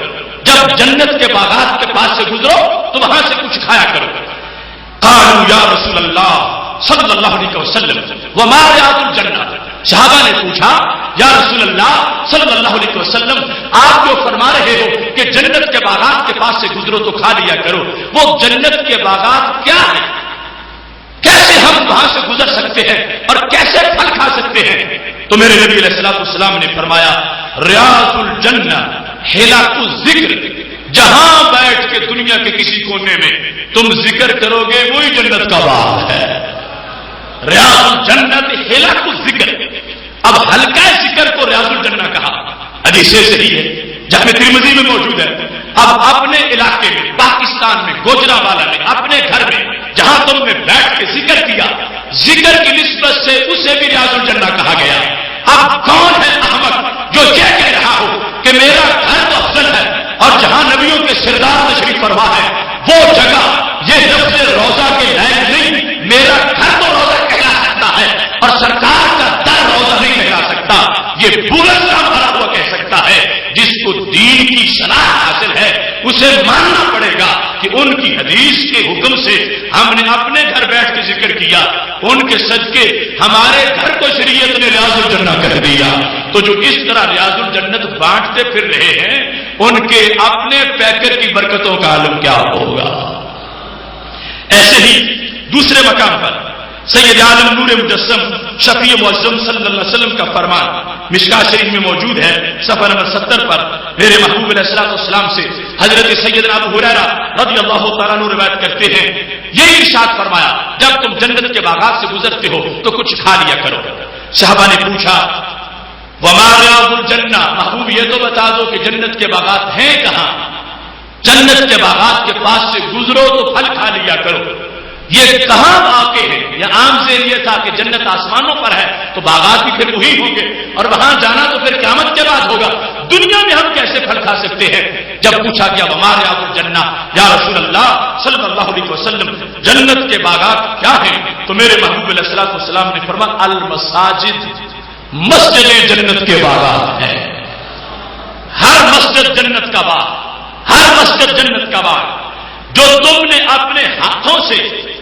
جب جنت کے باغات کے پاس سے گزرو تو وہاں سے کچھ کھایا کرو۔ قالوا یا رسول اللہ صلی اللہ علیہ وسلم وما ریاض الجنہ، صحابہ نے پوچھا یا رسول اللہ صلی اللہ علیہ وسلم آپ جو فرما رہے ہو کہ جنت کے باغات کے پاس سے گزرو تو کھا لیا کرو، وہ جنت کے باغات کیا ہیں؟ کیسے ہم وہاں سے گزر سکتے ہیں اور کیسے پھل کھا سکتے ہیں؟ تو میرے نبی علیہ الصلوۃ والسلام نے فرمایا ریاض الجنہ حلق الذکر، جہاں بیٹھ کے دنیا کے کسی کونے میں تم ذکر کرو گے وہی جنت کا باغ ہے۔ ریاض الجنت حلق الذکر، اب ہلکا ذکر کو ریاض الجنہ کہا، حدیث صحیح ہے جامع ترمذی میں موجود ہے۔ اب اپنے علاقے میں پاکستان میں گوجرانوالہ میں اپنے گھر میں جہاں تم نے بیٹھ کے ذکر کیا، ذکر کی نسبت سے اسے بھی ریاض الجنہ کہا گیا۔ اب کون ہے احمق جو یہ کہہ رہا ہو کہ میرا گھر تو افضل ہے اور جہاں نبیوں کے سردار تشریف فرما ہے وہ جگہ یہ لفظ روضہ کے لائق نہیں، میرا گھر تو روضہ کہلا سکتا ہے اور سرکار کا در روضہ نہیں کہلا سکتا، یہ بلند کا بھرا ہوا کہہ سکتا ہے۔ جس کو دین کی شناخت حاصل ہے اسے ماننا پڑے گا کہ ان کی حدیث کے حکم سے ہم نے اپنے گھر بیٹھ کے ذکر کیا، ان کے صدقے ہمارے گھر کو شریعت نے ریاض الجنہ کہہ دیا۔ تو جو اس طرح ریاض الجنت بانٹتے پھر رہے ہیں ان کے اپنے پیکر کی برکتوں کا عالم کیا ہوگا۔ ایسے ہی دوسرے مقام پر سید عالم نور مجسم شفیع معظم صلی اللہ علیہ وسلم کا فرمان مشکاۃ شریف میں موجود ہے، صفحہ نمبر 70 پر میرے محبوب علیہ الصلوۃ والسلام سے حضرت سیدنا ابو ہریرہ رضی اللہ تعالیٰ عنہ روایت کرتے ہیں، یہ ارشاد فرمایا جب تم جنت کے باغات سے گزرتے ہو تو کچھ کھا لیا کرو۔ صحابہ نے پوچھا وما ریاض الجنہ، محبوب یہ تو بتا دو کہ جنت کے باغات ہیں کہاں؟ جنت کے باغات کے پاس سے گزرو تو پھل کھا لیا کرو، یہ کہاں واقع ہے؟ یہ عام ذہن یہ تھا کہ جنت آسمانوں پر ہے تو باغات بھی پھر وہی ہوں گے اور وہاں جانا تو پھر قیامت کے بعد ہوگا، دنیا میں ہم کیسے پھل کھا سکتے ہیں؟ جب پوچھا گیا وما ریاض الجنہ یا رسول اللہ صلی اللہ علیہ وسلم جنت کے باغات کیا ہیں؟ تو میرے محبوب علیہ الصلوۃ والسلام نے فرمایا المساجد، مسجد جنت کے باغات ہیں۔ ہر مسجد جنت کا باغ، ہر مسجد جنت کا باغ، جو تم نے اپنے ہاتھوں سے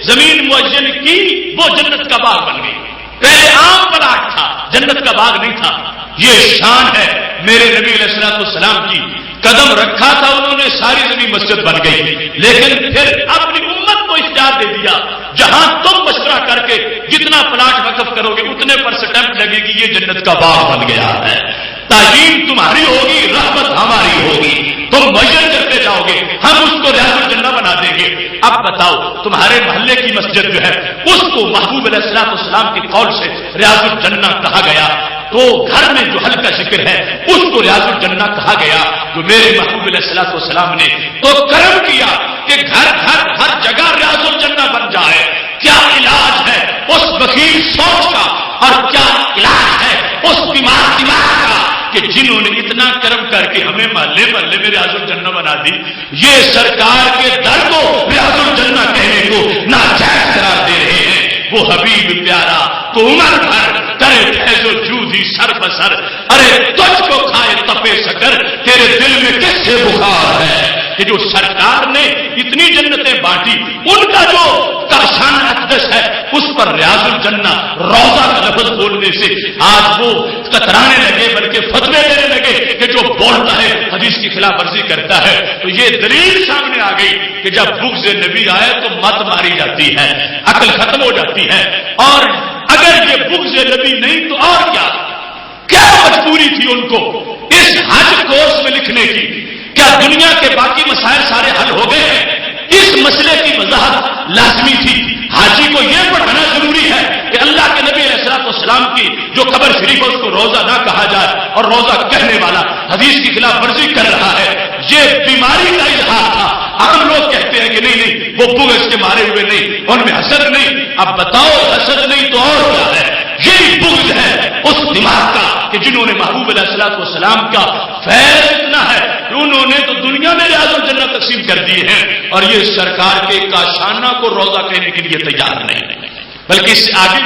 زمین معین کی وہ جنت کا باغ بن گئی۔ پہلے عام پلاٹ تھا، جنت کا باغ نہیں تھا۔ یہ شان ہے میرے نبی علیہ الصلوۃ والسلام کی، قدم رکھا تھا انہوں نے ساری زمین مسجد بن گئی، لیکن پھر اپنی امت کو اختیار دے دیا جہاں تم مشورہ کر کے جتنا پلاٹ وقف کرو گے اتنے پر سٹمپ لگے گی یہ جنت کا باغ بن گیا ہے۔ تعظیم تمہاری ہوگی، رحمت ہماری ہوگی، تم معین کرتے جاؤ گے، ہم اس کو ریاض الجنہ بنا دیں گے۔ اب بتاؤ تمہارے محلے کی مسجد جو ہے اس کو محبوب علیہ الصلوۃ والسلام کے قول سے ریاض الجنہ کہا گیا، تو گھر میں جو حل کا ذکر ہے اس کو ریاض الجنہ کہا گیا۔ جو میرے محبوب علیہ الصلوۃ والسلام نے تو کرم کیا کہ گھر گھر ہر جگہ ریاض الجنہ بن جائے، کیا علاج ہے اس بخیل سوچ کا، اور کیا علاج ہے اس بیمار دماغ کا کہ جنہوں نے اتنا کرم کر کے ہمیں محلے محلے میں ریاض الجنہ بنا دی، یہ سرکار کے در کو ریاض الجنہ کہنے کو ناجائز قرار دے رہے ہیں۔ وہ حبیب پیارا تو عمر بھر کرے فیض و جودی سر بسر، ارے تجھ کو کھائے تپے سکر، تیرے دل میں کس سے بخار ہے؟ کہ جو سرکار نے اتنی جنتیں بانٹی، ان کا جو کاشان اقدس ہے اس پر ریاض الجنہ روضہ کا لفظ بولنے سے آج وہ کترانے لگے، بلکہ فتوے دینے لگے کہ جو بولتا ہے حدیث کی خلاف ورزی کرتا ہے۔ تو یہ دلیل سامنے آ گئی کہ جب بغض نبی آئے تو مت ماری جاتی ہے، عقل ختم ہو جاتی ہے، اور اگر یہ بغض نبی نہیں تو اور کیا مجبوری تھی ان کو اس حج کورس میں لکھنے کی؟ کیا دنیا کے باقی مسائل سارے حل ہو گئے ہیں؟ اس مسئلے کی وضاحت لازمی تھی۔ حاجی کو یہ پڑھانا ضروری ہے کہ اللہ کے نبی علیہ السلام کی جو قبر شریف ہے اس کو روزہ نہ کہا جائے، اور روزہ کہنے والا حدیث کی خلاف ورزی کر رہا ہے۔ یہ بیماری کا اظہار تھا۔ عام لوگ کہتے ہیں کہ نہیں وہ بغض کے مارے ہوئے نہیں، ان میں حسد نہیں۔ اب بتاؤ حسد نہیں تو اور کیا ہے؟ یہی بغض ہے اس دماغ کا کہ جنہوں نے محبوب علیہ السلام کا فیض اتنا ہے کہ انہوں نے تو دنیا میں ریاض الجنہ تقسیم کر دیے ہیں، اور یہ سرکار کے کاشانہ کو روزہ کہنے کے لیے تیار نہیں۔ بلکہ اس سے آگے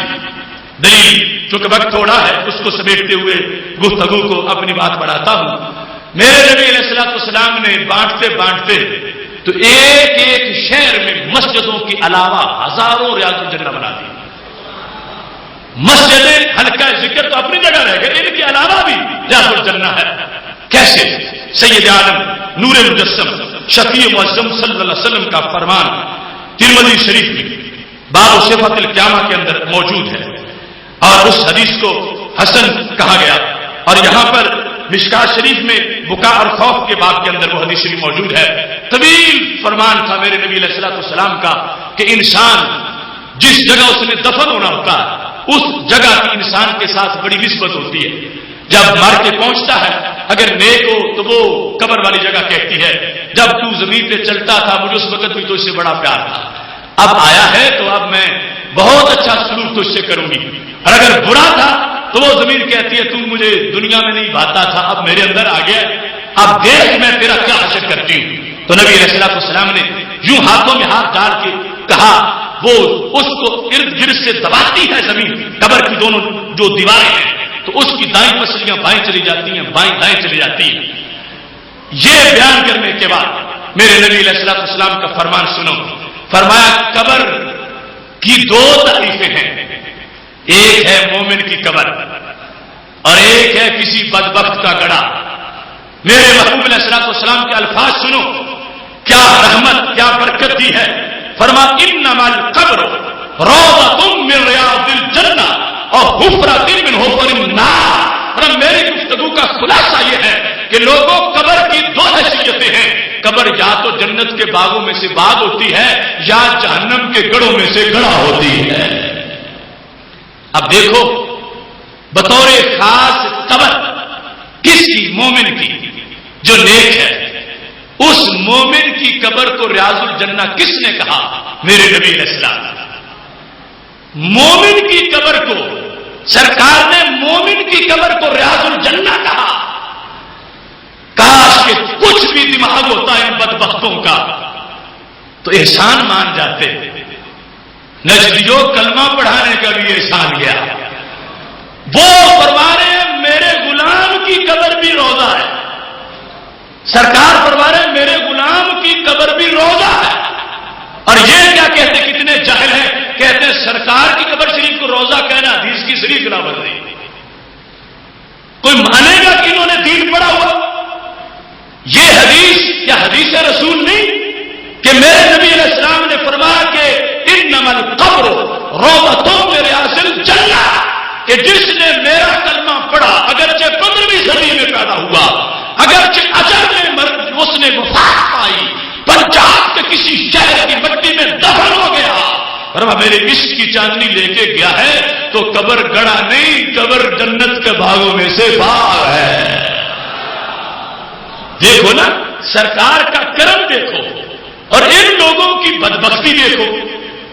دلیل، چونکہ وقت تھوڑا ہے اس کو سمیٹتے ہوئے گفتگو کو اپنی بات بڑھاتا ہوں۔ میرے نبی علیہ السلام نے بانٹتے تو ایک ایک شہر میں مسجدوں کے علاوہ ہزاروں ریاض الجنہ بنا دی۔ مسجدیں حلقہ ذکر تو اپنی جگہ رہ گئے، ان کے علاوہ بھی ریاض الجنہ ہے۔ کیسے؟ سید عالم نور مجسم شفیع معظم صلی اللہ علیہ وسلم کا فرمان ترمذی شریف میں باب صفت القیامہ کے اندر موجود ہے، اور اس حدیث کو حسن کہا گیا، اور یہاں پر مشکاۃ شریف میں بکا اور خوف کے باب کے اندر وہ حدیث شریف موجود ہے۔ طویل فرمان تھا میرے نبی علیہ السلام کا کہ انسان جس جگہ اس نے دفن ہونا ہوتا ہے اس جگہ کی انسان کے ساتھ بڑی نسبت ہوتی ہے۔ جب مر کے پہنچتا ہے اگر نیک ہو تو وہ قبر والی جگہ کہتی ہے جب تو زمین پہ چلتا تھا مجھے اس وقت بھی تو اس سے بڑا پیار تھا، اب آیا ہے تو اب میں بہت اچھا سلوک تو اس سے کروں گی، اور اگر برا تھا تو وہ زمین کہتی ہے تو مجھے دنیا میں نہیں بھاتا تھا، اب میرے اندر آ گیا، اب دیکھ میں تیرا کیا حشر کرتی ہوں۔ تو نبی علیہ السلام نے یوں ہاتھوں میں ہاتھ ڈال کے کہا، وہ اس کو ارد گرد سے دباتی ہے زمین، قبر کی دونوں جو دیواریں ہیں، تو اس کی دائیں پسلیاں بائیں چلی جاتی ہیں، بائیں دائیں چلی جاتی ہیں۔ یہ بیان کرنے کے بعد میرے نبی علیہ السلام کا فرمان سنو، فرمایا قبر کی دو تعریفیں ہیں، ایک ہے مومن کی قبر اور ایک ہے کسی بدبخت کا گڑھا۔ میرے محبوب علیہ السلام کے الفاظ سنو، کیا رحمت کیا برکت دی ہے۔ فرما انما القبر روضۃ من ریاض الجنہ اور حفرۃ من حفر النار۔ اور میری گفتگو کا خلاصہ یہ ہے کہ لوگوں قبر کی دو حیثیتیں ہیں، قبر یا تو جنت کے باغوں میں سے باغ ہوتی ہے یا جہنم کے گڑھوں میں سے گڑھا ہوتی ہے۔ اب دیکھو بطور خاص قبر کس کی؟ مومن کی جو نیک ہے، اس مومن کی قبر کو ریاض الجنہ کس نے کہا؟ میرے نبی علیہ السلام۔ مومن کی قبر کو سرکار نے مومن کی قبر کو ریاض الجنہ کہا۔ کاش کہ کچھ بھی دماغ ہوتا ہے ان بدبختوں کا تو احسان مان جاتے۔ نجدیوں کلمہ پڑھانے کا بھی احسان گیا، وہ فرما رہے ہیں میرے غلام کی قبر بھی روضہ ہے، سرکار فرما رہے ہیں میرے غلام کی قبر بھی روضہ ہے، اور یہ کیا کہتے کتنے جاہل ہیں، کہتے ہیں سرکار کی قبر شریف کو روضہ کہنا حدیث کی شریف خلاف ورزی۔ کوئی مانے گا کہ انہوں نے دین پڑھا ہوا؟ یہ حدیث یا حدیث رسول نہیں کہ میرے نبی علیہ السلام نے فرمایا کہ انما القبر روضۃ من ریاض الجنہ، کہ جس نے میرا کلمہ پڑھا اگرچہ 15ویں صدی میں پیدا ہوا، اگرچہ اجر میں اس نے وفات پائی، پنجاب کے کسی شہر کی مٹی میں دفن ہو گیا، فرما میرے عشق کی چاندنی لے کے گیا ہے تو قبر گڑا نہیں، قبر جنت کے باغوں میں سے باغ ہے۔ دیکھو نا سرکار کا کرم دیکھو، اور ان لوگوں کی بدبختی دیکھو۔